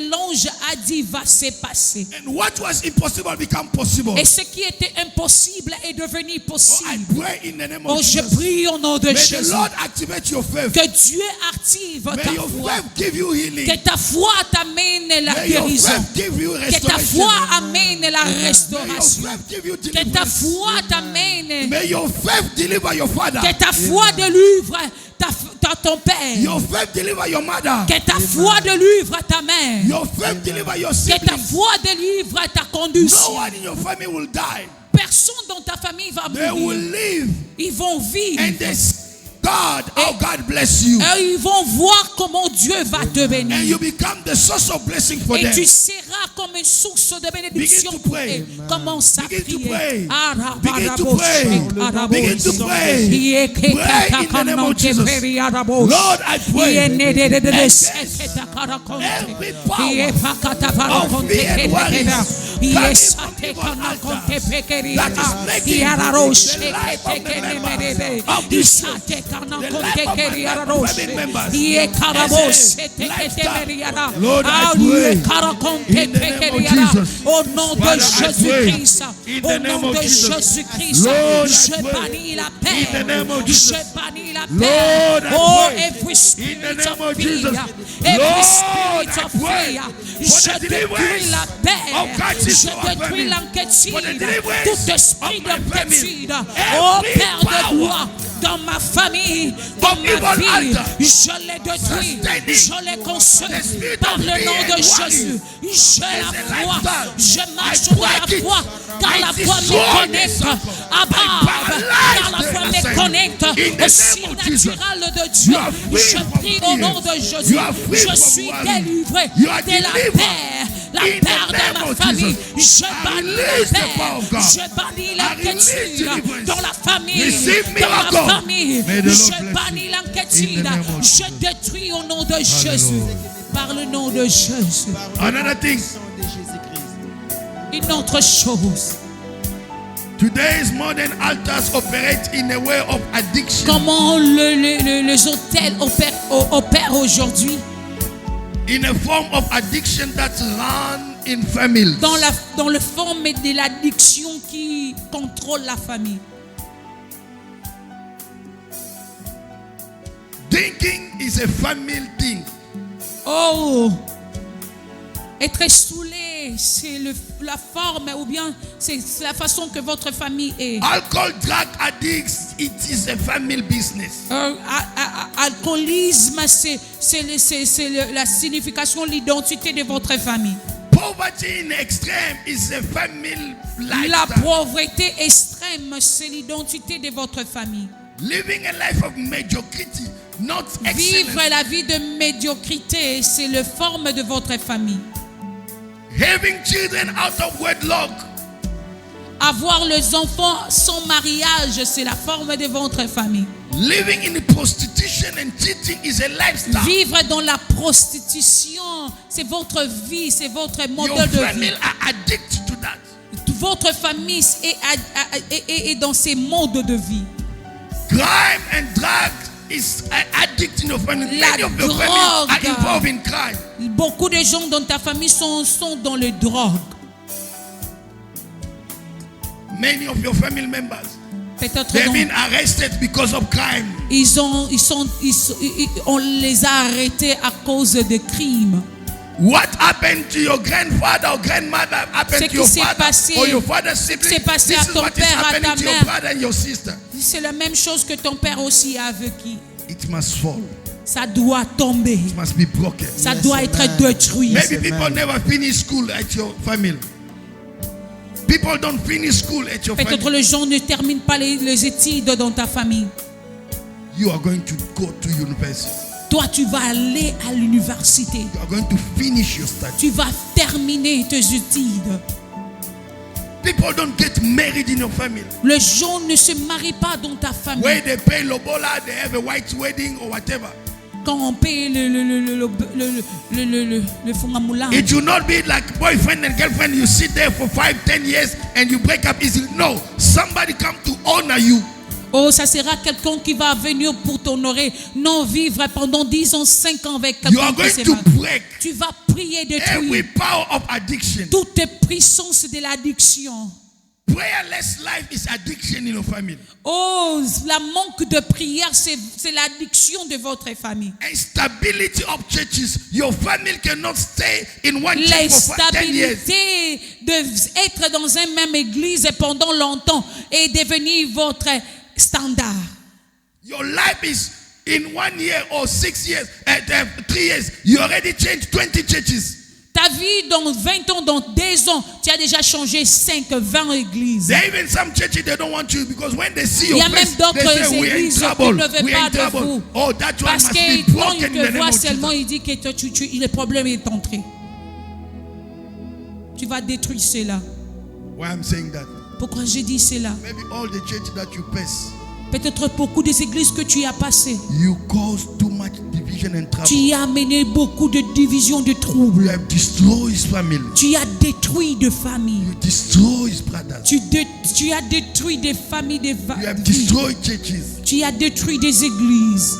l'ange a dit va se passer. And what was impossible become possible. Et ce qui était impossible est devenu Oh, I possible. pray in the name Oh, of je Jesus. prie au nom de May the Jésus. Lord activate your faith. Que Dieu active ta May your foi. faith give you healing. Que ta foi t'amène la May your guérison. faith give you Que ta restoration. foi amène la May your restauration. faith give you Que ta deliverance. foi t'amène. May your faith deliver your father. Que ta foi délivre ton père. Your faith deliver your mother. Que ta foi délivre ta mère. Your faith deliver your Que ta siblings. foi délivre ta No condition. one in your family will die. Personne dans ta famille va They will mourir. live Ils vont vivre. and they see God, how God bless you. Et ils vont voir comment Dieu va te And bénir. you become the source of blessing for Et them. tu seras comme une source de bénédiction Begin to pour pray. eux. Commence à Begin to prier. pray. Begin to pray. Begin to pray. Pray in the name of Jesus. Lord, I pray against every power of fear and worries coming from evil altars that is making the life of the members of this church, the life of my family members, as a lifestyle. Lord, I pray in the name of Jesus. Au nom de Father, I pray Jésus-Christ, in au the name nom of de Jesus. Jésus-Christ, Lord, I je pray bannis la in the name paix. of Jesus. Je bannis la Lord, paix. I Oh, pray every in the spirit name of of fear, Jesus. every Lord, spirit I of pray fear, for je the détruis deliverance la of paix. catches Je our détruis family. For the l'inquiétude. deliverance Tout esprit of my family. d'inquiétude. Oh, Every Père de power gloire, dans ma famille, dans of ma evil vie, altar, je les détruis, sustaining je les consomme the spirit par of le fear nom de and Jésus. J'ai la as a foi, lifestyle. je marche I sur break la it. foi, car I la foi destroy me the connecte circle. à I Bab, paralyze car la the foi me assignment. connecte In the au name of Jesus. surnaturel de Dieu. You are free Je from prie au fear. nom de Jésus, You are free je from suis worry. délivré You are de la delivered. paix. La In the paix name dans ma of famille, Jesus. je I bannis release the la power of paix, God. je bannis I release l'inquiétude deliverance. dans la famille, Receive dans ma miracle. famille, May the Lord je bless bannis you. l'inquiétude, In the name of je Jesus. détruis au nom de Jésus, par le nom de Jésus. Another thing, Une autre chose, today's modern altars operate in a way of addiction. comment les hôtels opèrent aujourd'hui In a form of addiction that's run in families. dans le forme de l'addiction qui contrôle la famille. Drinking is a family thing. Oh, être saoulé, c'est la forme ou bien c'est la façon que votre famille est. Alcohol, drug addicts, it is a family business. Alcoolisme, c'est la signification, l'identité de votre famille. Poverty in extreme is a family La lifestyle. pauvreté extrême, c'est l'identité de votre famille. Living a life of mediocrity, not Vivre excellence. la vie de médiocrité, c'est la forme de votre famille. Having children out of wedlock, Avoir les enfants sans mariage, c'est la forme de votre famille. living in prostitution and cheating is a lifestyle. Vivre dans la prostitution, c'est votre vie, c'est votre Your modèle de family vie. are addicted to that. votre famille est dans ces modes de vie. Crime and drugs is an addict in your family. La Many of your family drogue. are involved in crime. Beaucoup de gens dans ta famille sont dans les drogues. Many of your family members, Peut-être they've been arrested because of crime. on les a arrêtés à cause de crimes. What happened to your grandfather or grandmother Ce happened to qui your s'est father passé- or your father's sibling. s'est passé This à is ton what is père, à happening ta to your mère. brother and your sister. C'est la même chose que ton père aussi a vécu. It must fall. Ça doit tomber. It must be broken. Ça Yes, doit être amen. détruit. Maybe Yes, people amen. never finish school at your family. People don't finish school at your Peut-être family. les gens ne terminent pas les études dans ta famille. You are going to go to university. Toi, tu vas aller à l'université. You are going to finish your study. Tu vas terminer tes études. People don't get married in your family. Les gens ne se marient pas dans ta famille. Where they pay lobola, they have a white wedding or whatever. Quand on paye le fongamoula. It will not be like boyfriend and girlfriend. You sit there for 5, 10 years and you break up easily. No, somebody come to honor you. Oh, ça sera quelqu'un qui va venir pour t'honorer. Non, vivre pendant 10 ans, 5 ans avec You quelqu'un are qui going s'est to marié. break Tu vas prier de every tout. power of addiction. Toutes les puissances de l'addiction. Prayerless life is addiction in your family. Oh, la manque de prière, c'est l'addiction de votre famille. Instability of churches. Your family cannot stay in one church for 10 years. L'instabilité d'être dans une même église pendant longtemps et devenir votre standard. Your life is in 1 year or 6 years, 3 years. You already changed 20 churches. Ta vie dans 20 ans, dans 2 ans, tu as déjà changé 5, 20 églises. There are even some churches they don't want you because when they see Il y your a même face, d'autres they say we are in églises trouble. qui ne veulent We are pas in de trouble. vous. Oh, that one Parce must que be quand broken il in the te name voit of seulement, Jesus. il dit que le problème est entré. Tu vas détruire cela. Why I'm saying that? Pourquoi j'ai dit cela? Maybe all the churches that you pass, Peut-être beaucoup des églises que tu as passées, you cause too much division and trouble. tu y as amené beaucoup de divisions, de You troubles. have destroyed his family. Tu as détruit des familles. You destroy his brothers. Tu as détruit des familles, des You have vies. destroyed churches. Tu as détruit des églises.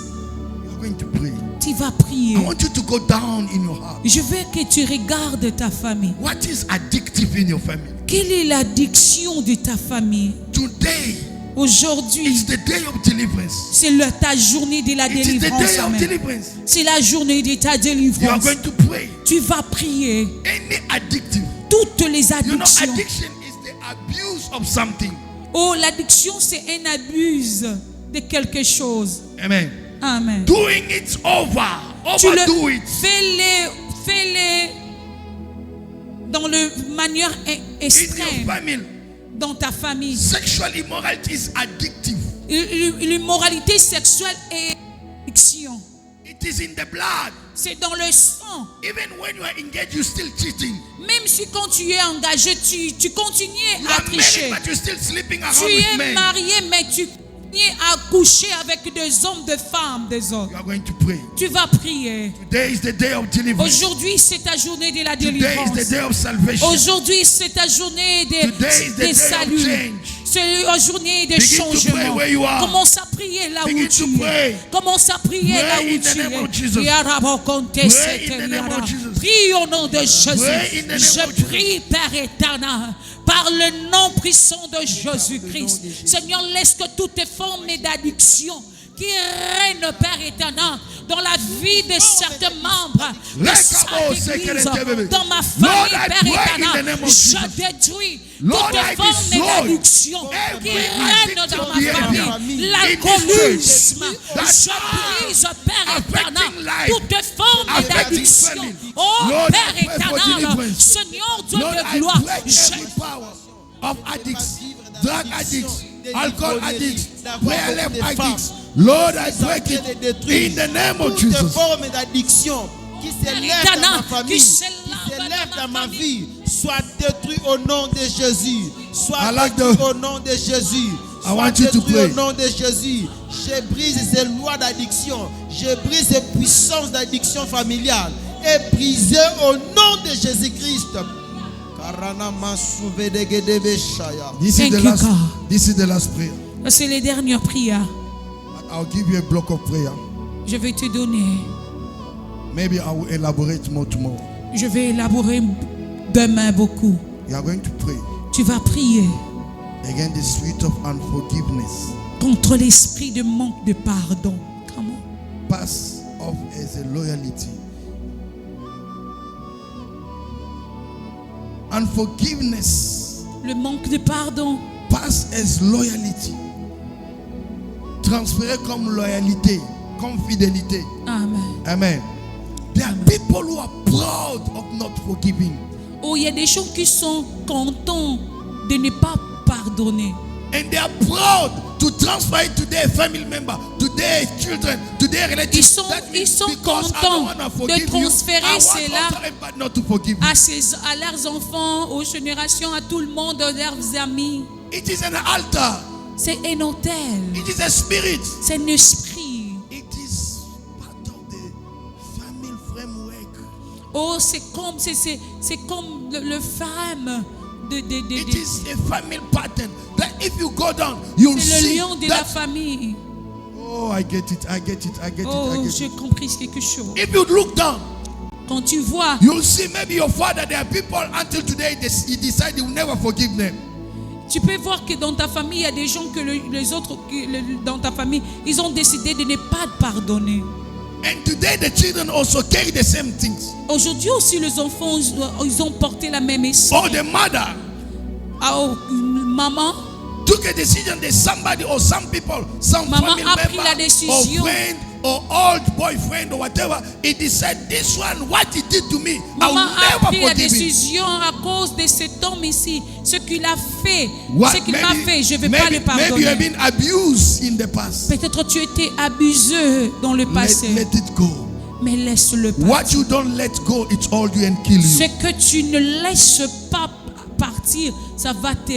You are going to pray. Tu vas prier. I want you to go down in your heart. Je veux que tu regardes ta famille. What is addictive in your family? Quelle est l'addiction de ta famille? Today, Aujourd'hui, it's the day of deliverance. c'est ta journée de la It is the délivrance. day of Amen. deliverance. C'est la journée de ta You are délivrance. going to pray. Tu vas prier. Any addictive. Toutes les You know, addictions. addiction is the abuse of something. Oh, l'addiction, c'est un abus de quelque chose. Amen. Amen. Doing it over. Tu Overdo le it. fais-le dans le manière In your extrême family, dans ta famille. sexual immorality is addictive. L'immoralité sexuelle est addiction. It is in the blood. C'est dans le sang. Even when you are engaged, you're still cheating. Même si quand tu es engagé, tu continues You à are tricher. married, but you're still sleeping Tu around with es men. marié, mais tu continues à coucher avec des hommes, des femmes, des autres. You are going to pray. Tu vas prier. Today is the day of deliverance. Aujourd'hui, c'est ta journée de la Today is the délivrance. day of salvation. Aujourd'hui, c'est ta journée Today is the de day of salut. change. C'est la journée de Begin to pray changement. where you are. Commence à prier là Begin où tu to pray. es. Commence à prier Pray là in où the tu name of es. Jesus. Pray in the name of Jesus. Prie au nom de Pray in Jésus. the name Je of Jesus. prie, Père éternel, par le nom puissant de Jésus-Christ. Seigneur, laisse que toutes les formes d'addiction qui règnent, Père éternel, dans la vie de certains membres de cette église, dans ma famille, Père éternel, je détruis toutes les formes d'addiction qui règnent dans ma famille. L'alcoolisme, je brise, Père éternel, toutes les formes d'addiction. Oh, Père éternel, Seigneur Dieu Lord, de I gloire, break every power of addicts, drug addicts, alcohol addicts, prayer left addicts. Lord, I break it in the name of Toute Jesus. forme d'addiction qui s'élève dans ma famille, qui s'élève dans ma vie, soit détruit au nom de Jésus. Soit I like détruit the- au nom de Jésus. I Soit want you to détruit pray. au nom de Jésus. Je brise ces lois d'addiction. Je brise ces puissances d'addiction familiale. Et brisé au nom de Jésus-Christ. This is Thank the you, last. God. This is the last prayer. C'est les dernières prières. I'll give you a block of prayer. Je vais te donner. Maybe I will elaborate more tomorrow. Je vais élaborer demain beaucoup. You are going to pray Tu vas prier against the spirit of unforgiveness. contre l'esprit de manque de pardon. Come on. Pass off as a loyalty. Unforgiveness Le manque de pardon. pass as loyalty. Transféré comme loyauté, comme fidélité. Amen. Amen. There are people who are proud of not forgiving. Oh, il y a des gens qui sont contents de ne pas pardonner. And they are proud to transfer it to their family member, to their children, to their relatives. Ils sont Because I don't contents wanna de forgive you, transférer I want cela also everybody not to forgive you. à leurs enfants, aux générations, à tout le monde, à leurs amis. It is an altar. C'est un hôtel. It is a spirit. C'est un esprit. It is part of the family framework. Oh, c'est comme le femme It is a family pattern that if you go down, you'll c'est le see lion de la that. famille. Oh, I get it. I get it. I get it. I Oh, get j'ai it. compris quelque chose. If you look down, Quand tu vois, you'll see maybe your father. There are people until today he decide he will never forgive them. tu peux voir que dans ta famille, il y a des gens que les autres dans ta famille, ils ont décidé de ne pas pardonner. And today the children also carry the same things. Aujourd'hui aussi, les enfants, ils ont porté la même esprit. Or the mother Oh, maman, took a decision that somebody or some people, some Maman family a pris la member or décision. friend or old boyfriend or whatever, he decided this one, what he did to me, I will maman a never pris la forgive him. décision à cause de cet homme ici. Ce qu'il a fait, What? ce qu'il m'a fait, je ne vais pas le Maybe you have pardonner. been abused in the past. Peut-être tu étais abusé dans le passé, Let it go. mais laisse-le pas. What you don't let go, it's all you and kill Ce you. que tu ne laisses pas partir, ça va te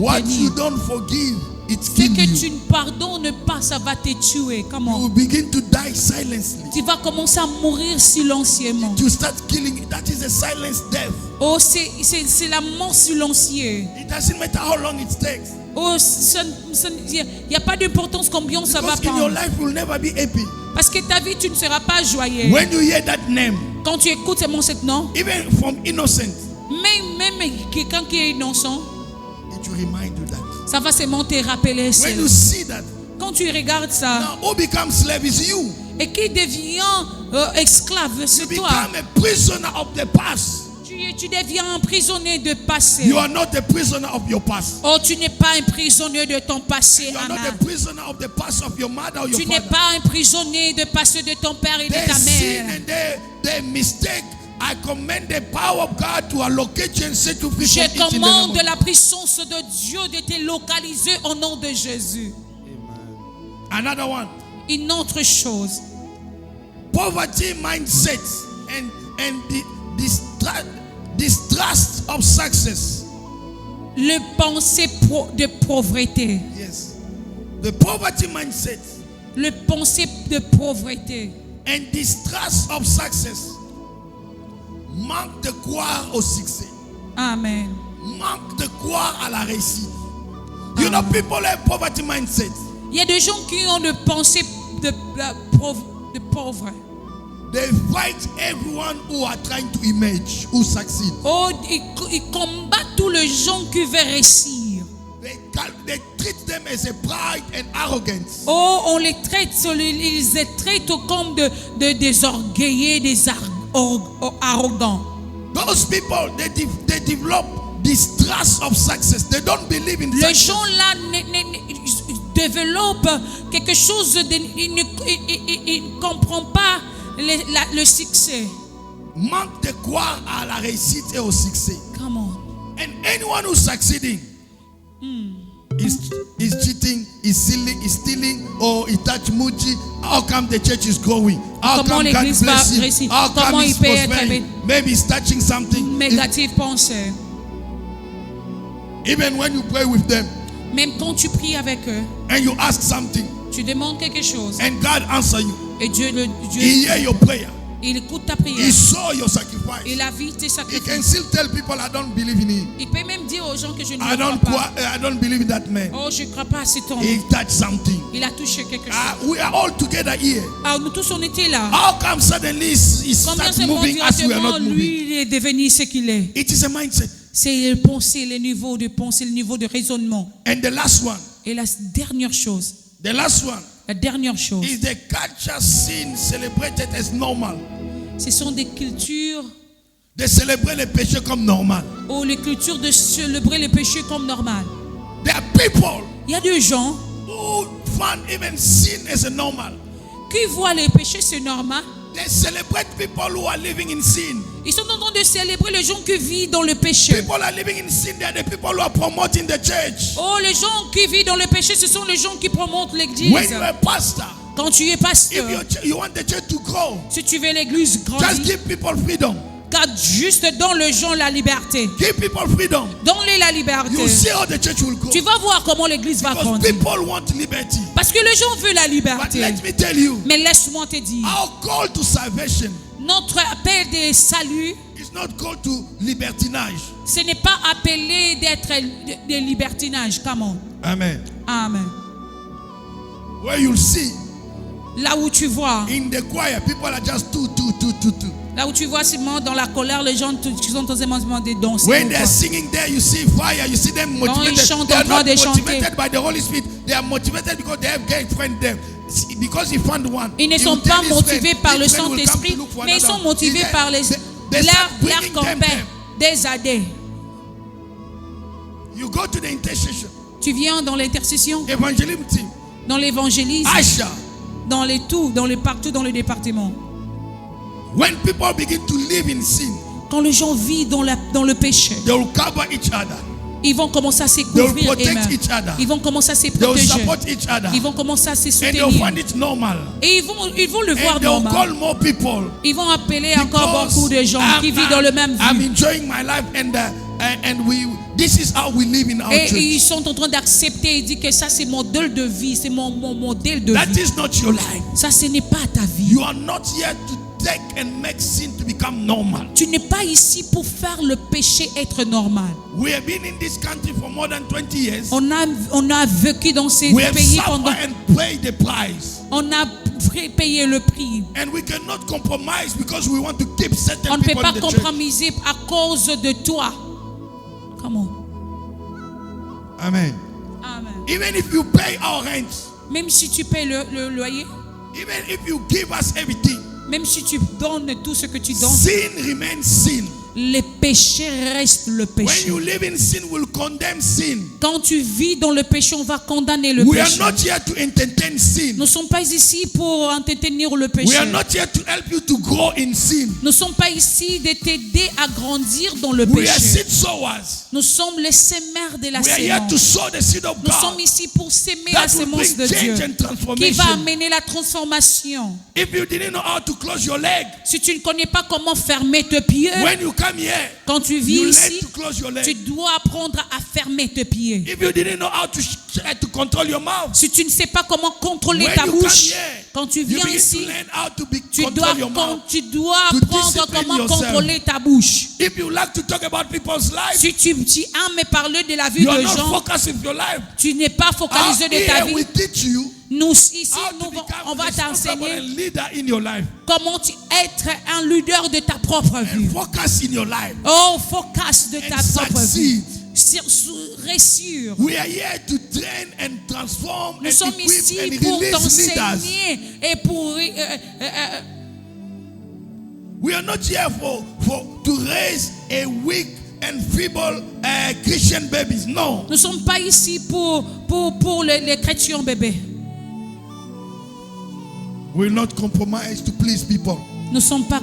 What you retenir. don't forgive, it Ce kills que you. tu ne pardonnes pas, ça va te tuer. You Comment? will begin to die silently. Tu vas commencer à mourir silencieusement. You start killing. That is a silence death. Oh, c'est la mort silencieuse. It doesn't matter how long it takes. Oh, il n'y a pas d'importance combien ça va Because in your prendre. life, you'll never be happy. Parce que ta vie, tu ne seras pas joyeux. When you hear that name, Quand tu écoutes seulement ce nom, even from innocent, même quelqu'un qui est innocent, it will remind you that. ça va seulement te rappeler When cela. you see that, Quand tu regardes ça, now who becomes slave is you. et qui devient esclave, You c'est toi. become a prisoner of the past. Tu deviens un prisonnier de passé. You are not a prisoner of your past. Oh, tu n'es pas un prisonnier de ton passé, You are Anna. not a prisoner of the past of your mother or your Tu n'es father. pas un prisonnier de passé de ton père et de They ta sin mère. and they mistake. I command the power of God to allocate you and set you free Je from each in the name commande of- la puissance de Dieu de te localiser au nom de Jésus. Another one. Une autre chose, Poverty mindset and the distrust of success. le pensée de pauvreté. Yes. The poverty mindset Le pensée de pauvreté and distrust of success. Manque de croire au succès. Amen. Manque de croire à la réussite. You know, people have poverty mindset. Il y a des gens qui ont le pensée de pauvre. They fight everyone who are trying to image, who succeed. Oh, ils combattent tous les gens qui veulent réussir. They treat them as a pride and arrogance. Oh, on les traite, ils les traitent comme des orgueillés, des arrogants. Those people, they develop distrust of success. They don't believe in Les success. gens-là développent quelque chose, ils ne comprennent pas le succès. Manque de croire à la réussite et au succès. Come on. And anyone who's succeeding is cheating, is stealing, or he touch Muji. How come the church is growing? How Comment come God l'église va bless him? réussir? How come Comment he's il peut être prospering? Maybe he's touching something. Négative pensée. Even when you pray with them Même quand tu pries avec eux, and you ask something tu demandes quelque chose and God answer you, et Dieu He hear your prayer. Il écoute ta He prière. saw your sacrifice. Il a vu tes He can sacrifices. still tell people, I don't believe in him. Il peut même dire aux gens que je ne I le crois don't, pas. I don't believe in that man. Oh, je ne crois pas à cet homme. He touched something. Il a touché quelque chose. We are all together here. Alors nous tous on était là. How come suddenly he Combien starts seulement moving as we are directement not moving? lui il est devenu ce qu'il est. It is a mindset. C'est le pensée, le niveau de pensée, le niveau de raisonnement. And the last one, Et la dernière chose, the last one la dernière chose, is the culture scene celebrated as normal. ce sont des cultures They celebrate les péchés comme normal. ou les cultures de célébrer les péchés comme normal. There are people Il y a des gens who find even sin as a normal. qui voient les péchés c'est normal. They celebrate people who are living in sin. Ils sont en train de célébrer les gens qui vivent dans le péché. People are living in sin. They are the people who are promoting the church. Oh, les gens qui vivent dans le péché, ce sont les gens qui promontent l'église. When you're a pastor, Quand tu es pasteur, if you want the church to grow, si tu veux l'église just grandir, give people freedom. garde juste dans les gens la liberté. Give people freedom. Donne-les la liberté. You see how the church will grow. Tu vas voir comment l'église va Because grandir. people want liberty. Parce que les gens veulent la But liberté. let me tell you, Mais laisse-moi te dire, our call to salvation notre appel de salut, is not called to libertinage. ce n'est pas appelé d'être de libertinage. Come on. Amen. Amen. Where you'll see Là où tu vois, in the choir, people are just two. là où tu vois seulement dans la colère, les gens qui sont totalement de danser. When they're singing there, you see fire, you see them motivated. ils chantent They are en train not de chanter. motivated by the Holy Spirit. They are motivated because they have great friend there. Because he found one. Ils ne he sont will tell pas his motivés friend, par le his friend will come Saint-Esprit, to look for mais ils sont another. motivés par They start leur bringing them compère there. des AD. You go to the intercession, Tu viens dans l'intercession, evangelism team, dans l'évangélisme, Asha. dans les tout, partout dans le département. When people begin to live in sin, Quand les gens vivent dans le péché, they will cover each other. ils vont commencer à se They will couvrir protect eux-mêmes. each other. Ils vont commencer à se They will protéger. support each other. Ils vont commencer à se And they'll soutenir. find it normal. Et ils vont le voir And they'll normal. call more people. Ils vont appeler encore Because beaucoup de gens qui vivent dans le même I'm vie. enjoying my life and this is how we live in our Et church. ils sont en train d'accepter et dire que ça c'est mon modèle de vie, c'est mon modèle de That vie. is not your life. Ça ce n'est pas ta vie. You are not here to take and make sin to become normal. Tu n'es pas ici pour faire le péché être normal. We have been in this country for more than 20 years. On a vécu dans ces We have pays suffered pendant. and paid the price. On a payé le prix. And we cannot compromise because we want to keep certain On ne peut people pas in the church. compromiser à cause de toi. Comment? Amen. Amen. Even if you pay our rent, Même si tu payes le loyer, even if you give us everything, même si tu donnes tout ce que tu donnes, sin remains sin. le péché reste le When péché. you live in sin, we'll condemn sin. Quand tu vis dans le péché, on va condamner le We are péché. not here to entertain sin. Nous ne sommes pas ici pour entretenir le We péché. are not here to help you to grow in sin. Nous ne sommes pas ici de t'aider à grandir dans le We are péché. seed sowers. Nous sommes les semeurs de la We are here sémence. to sow the seed of Nous God. sommes ici pour s'aimer la That will sémence bring de Dieu, change and qui va transformation. amener la transformation. If you didn't know how to close your leg, Si tu ne connais pas comment fermer tes pieds, when you come here, quand tu vis you learn ici, to close your tu leg. dois apprendre à fermer tes pieds. If you didn't know how to try to control your mouth, Si tu ne sais pas comment contrôler when ta you come bouche, here, quand tu you viens begin to ici, learn how to tu dois control your mouth. to apprendre discipline comment yourself. contrôler ta bouche. If you like to talk about people's lives, Si tu aimes parler de la vie you are de not gens, focused with your life. tu n'es pas focalisé de ta Here we vie. teach you Nous, ici, how to on va become responsible t'enseigner and leader in your life. comment être un leader de ta propre vie. And focus in your life. Oh, focus de ta And propre vie. succeed. Réussir. We are here to train and transform Nous and sommes equip ici and pour release leaders. t'enseigner et pour We are not here to raise a weak and feeble Christian babies. No. nous ne sommes pas ici pour les chrétiens bébés. We will not compromise to please people. Nous ne sommes pas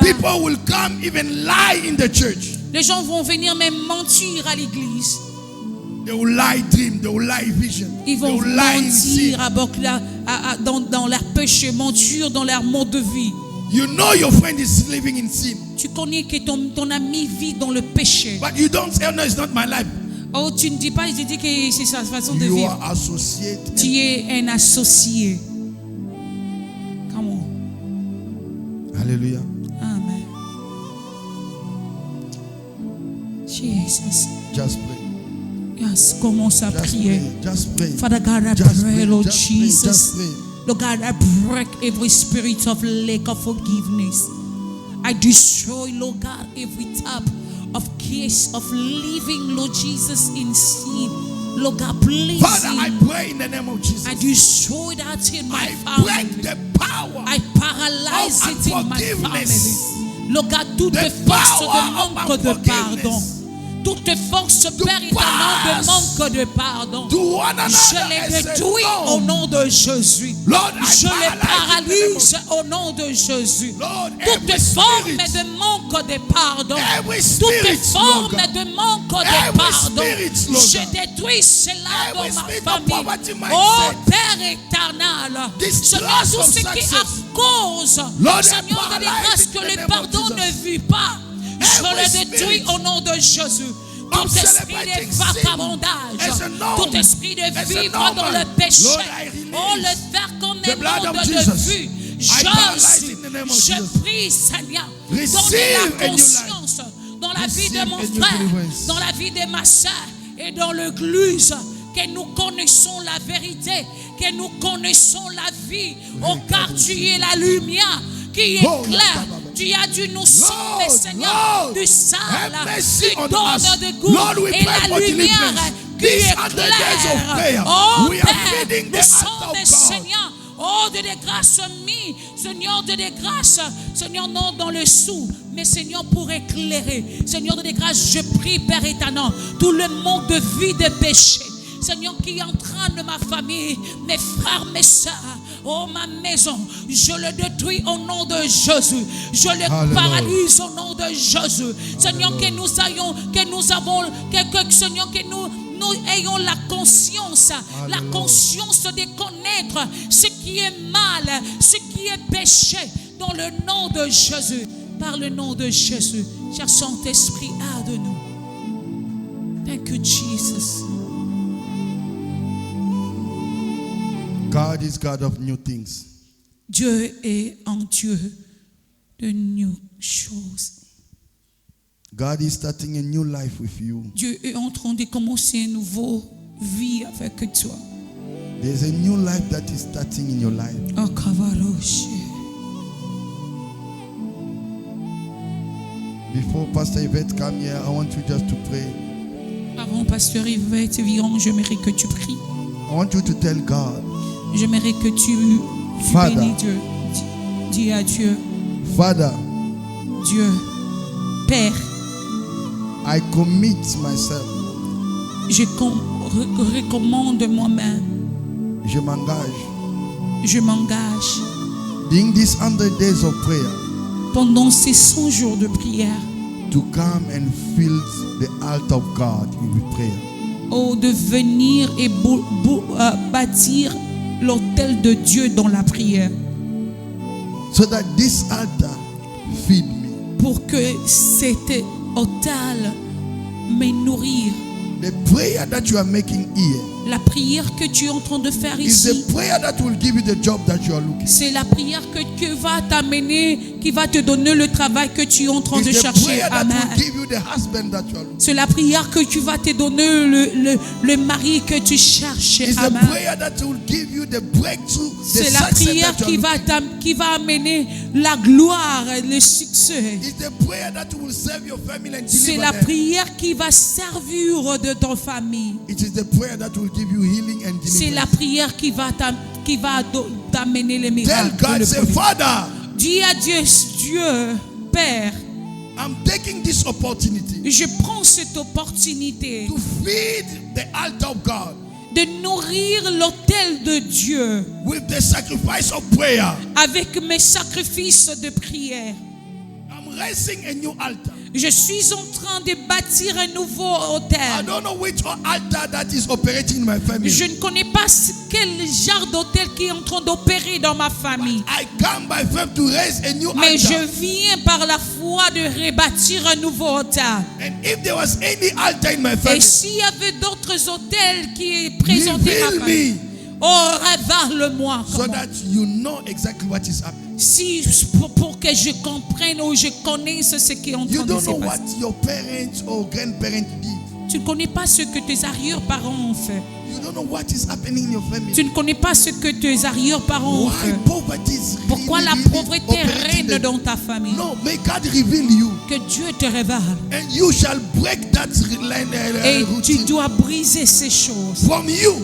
People will come even lie in the church. Les gens vont venir même mentir à l'église. They will lie dream. They will lie vision. Ils They vont will lie in sin. mentir dans leur péché, mentir dans leur mode de vie. You know your friend is living in sin, Tu connais que ton ami vit dans le péché. but you don't say, "Oh, no, it's not my life." Oh, tu ne dis pas, je dis que c'est sa façon de You vivre. are associate. Tu es un associé. Come on. Hallelujah. Amen. Jesus. Just pray. Yes, commence à Just prier. pray. Just pray. Father God, I Just pray, pray. Lord Just pray. Jesus. Just pray. Lord God, I break every spirit of lack of forgiveness. I destroy, Lord God, every type of case of living, Lord Jesus, in sin. Lord God, please. Father, I pray in the name of Jesus. I destroy that in my I break family. the power. I paralyze of it in my unforgiveness. family. Lord God, toute The force de power manque of de unforgiveness. pardon. Toute force, Père éternel, de manque de pardon. To one another, Je I les say détruis no. au nom de Jésus. Lord, I Je les paralyze paralyse au nom de Jésus. Lord, Toute every forme spirit, de manque de pardon. every Toute spirit, forme Lord God. de manque de Every pardon. spirit, Lord Je God. détruis cela Every dans ma spirit of famille. poverty mindset. Oh Père éternel, Distrust Seigneur, tout of ce qui success. à cause, Lord, I Seigneur de paralyze grâce in que the le name of pardon Jesus. ne vit pas, je Every le détruis spirit au nom de Jésus. of Tout esprit celebrating de sin vagabondage, as a norm, tout esprit de as a vivre normal. dans le péché, Lord, I release oh le faire comme the un blood of monde de Jesus. vue. I paralyze in the name of Je Jesus. prie, Seigneur, Receive donnez a la new conscience dans la vie Receive de mon a new frère, deliverance. dans la vie de ma soeur et dans l'église, que nous connaissons la vérité, que nous connaissons la vie, oh car tu es la lumière qui Oh, éclaire. Tu as dû nous sauver, Seigneur, Lord, du sale, have mercy qui on donne us. de goût Lord, we et pray la for lumière deliverance. qui These are the days of prayer. éclaire. Oh We are Père, feeding the nous heart sommes, of God. Seigneur, oh de grâce mis, Seigneur de grâce, Seigneur non dans le sou, mais Seigneur pour éclairer. Seigneur de grâce, je prie Père éternel, tout le monde de vie de péché, Seigneur qui est en train de ma famille, mes frères, mes soeurs, oh ma maison, je le détruis au nom de Jésus. Je le Alléluia. paralyse au nom de Jésus. Seigneur, que nous ayons, que nous avons, Seigneur, que nous ayons la conscience de connaître ce qui est mal, ce qui est péché, dans le nom de Jésus. Par le nom de Jésus, cher Saint-Esprit, aide-nous. Thank you, Jesus. God is God of new things. Dieu est un Dieu de new choses. God is starting a new life with you. Dieu est en train de commencer une nouvelle vie avec toi. There's a new life that is starting in your life. Oh, Kavaroche. Before Pastor Yvette come here, I want you just to pray. Avant Pasteur Yvette vient, j'aimerais que tu pries. I want you to tell God, J'aimerais que tu Father. bénis Dieu. Dis à Dieu, Father, Dieu, Père, I commit myself. je recommande moi-même, Je m'engage. je m'engage During these 100 days of prayer, pendant ces 100 jours de prière, to come and fill the altar of God with prayer. oh, de venir et bâtir l'autel de Dieu dans la prière, So that this altar feed me. pour que cet autel me nourrir. The prayer that you are making here La prière que tu es en train de faire is ici, the prayer that will give you the job that you are looking. c'est la prière que va t'amener, qui va te donner le travail que tu es en train de It's the chercher. prayer that Amen. will give you the husband that you are looking. C'est la prière que tu vas te donner le mari que tu cherches. It's the Amen. prayer that will give you the breakthrough, the C'est la success prière that you are qui va amener la gloire, le succès. It's the prayer that will save your family and C'est deliver la them. prière qui va servir de ton famille. It is the prayer that will give you healing and C'est la deliverance. prière qui va t'amener les Tell miracles. God, le say, prodige. Father, Dis à Dieu, Père, I'm taking this opportunity je prends cette opportunité to feed the altar of God de nourrir l'autel de Dieu with the sacrifice of prayer. avec mes sacrifices de prière. I'm raising a new altar. Je suis en train de bâtir un nouveau I autel. don't know which altar that is operating in my family. Je ne connais pas quel genre d'autel qui est en train d'opérer dans ma famille. I come by faith to raise a new Mais je altar. viens par la foi de rebâtir un nouveau autel. And if there was any altar in my Et family, s'il y avait d'autres autels qui présentaient ma reveal famille, me. Oh, révèle-moi. So that you know exactly what is happening. Si, pour que je comprenne ou je connaisse ce qui est en You train de don't se know what passer. your parents or grandparents did. Tu ne connais pas ce que tes arrière-parents ont fait. You don't know what is happening in your family. Tu ne connais pas ce que tes arrière-parents ont Why fait. poverty is Pourquoi really, la really pauvreté operating règne in- dans ta famille? No, may God reveal you. Que Dieu te révèle. And you shall break that line, Et tu routine. dois briser ces choses. From you,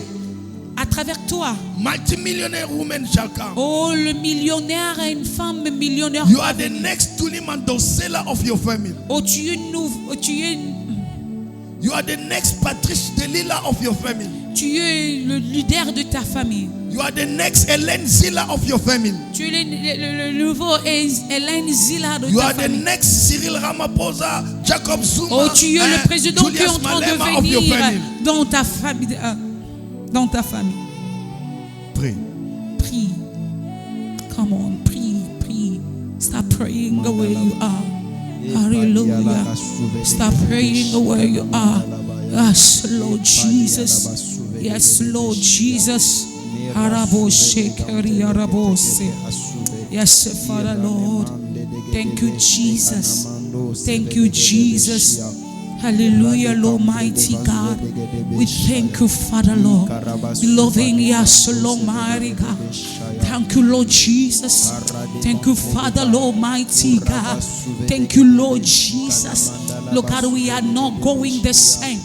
À travers toi. multimillionaire women shall come. Oh, le millionnaire et une femme millionnaire. You are the next Tuliman Dosela of your family. Oh, tu es You are the next Patrice Delila of your family. le leader de ta famille. You are the next Hélène Zilla of your family. Tu es le nouveau Hélène Zilla de You ta are the famille. next Cyril Ramaphosa, Jacob Zuma, Oh, tu es le and président qui est en Julius train Malema de of your venir family. dans ta famille. Dans ta famille. Pray. Prie. Come on, prie. Stop praying the way you are. Hallelujah. Stop praying the way you are. Yes, Lord Jesus. Yes, Lord Jesus. Yes, Father Lord. Thank you, Jesus. Thank you, Jesus. Hallelujah, Lord mighty God. We thank you, Father Lord. Loving yes, Lord mighty God. Thank you, Lord Jesus. Thank you, Father Lord mighty God. Thank you, Lord Jesus. Lord God, we are not going the same.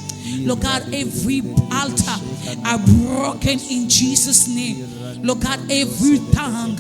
Lord God, every altar are broken in Jesus' name. Lord God, every tongue,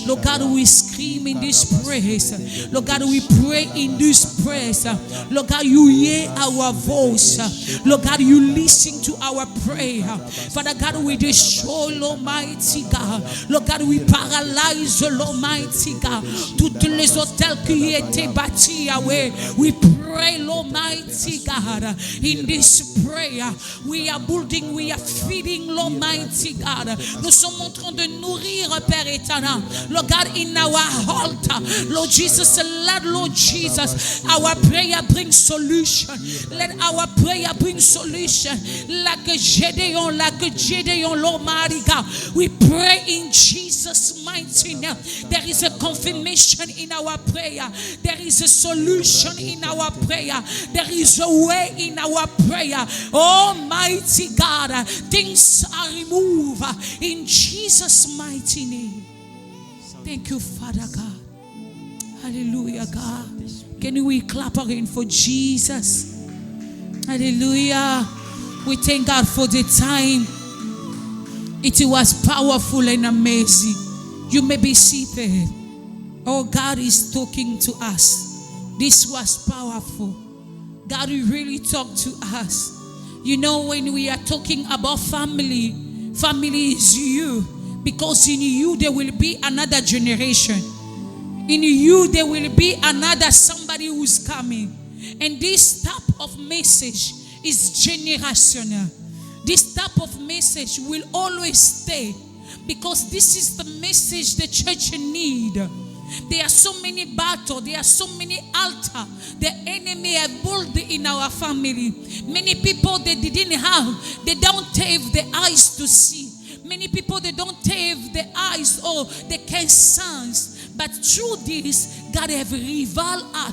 Lord God, we scream in this praise. Lord God, we pray in this praise. Lord God, you hear our voice. Lord God, you listen to our prayer. Father God, we destroy, Almighty God. Lord God, we paralyze, Almighty God, toutes les hôtels qui étaient bâtis, Yahweh. We pray, Almighty God, in this prayer. We are building, we are feeding, Almighty God. Nous sommes en train de nourrir, Père éternel. Lord God, in our altar, Lord Jesus, let Lord Jesus, our prayer bring solution. Let our prayer bring solution. Like Gedeon, Lord mighty God. We pray in Jesus' mighty name. There is a confirmation in our prayer. There is a solution in our prayer. There is a way in our prayer. Almighty God, things are removed in Jesus' mighty name. Thank you, Father God. Hallelujah, God. Can we clap again for Jesus? Hallelujah. We thank God for the time. It was powerful and amazing. You may be seated. Oh, God is talking to us. This was powerful. God will really talk to us. You know, when we are talking about family, family is you. Because in you there will be another generation. In you there will be another somebody who's coming. And this type of message is generational. This type of message will always stay. Because this is the message the church needs. There are so many battles, there are so many altars the enemy have built in our family. Many people they don't have the eyes to see. Many people they don't have the eyes or they can sense. But through this, God have revealed us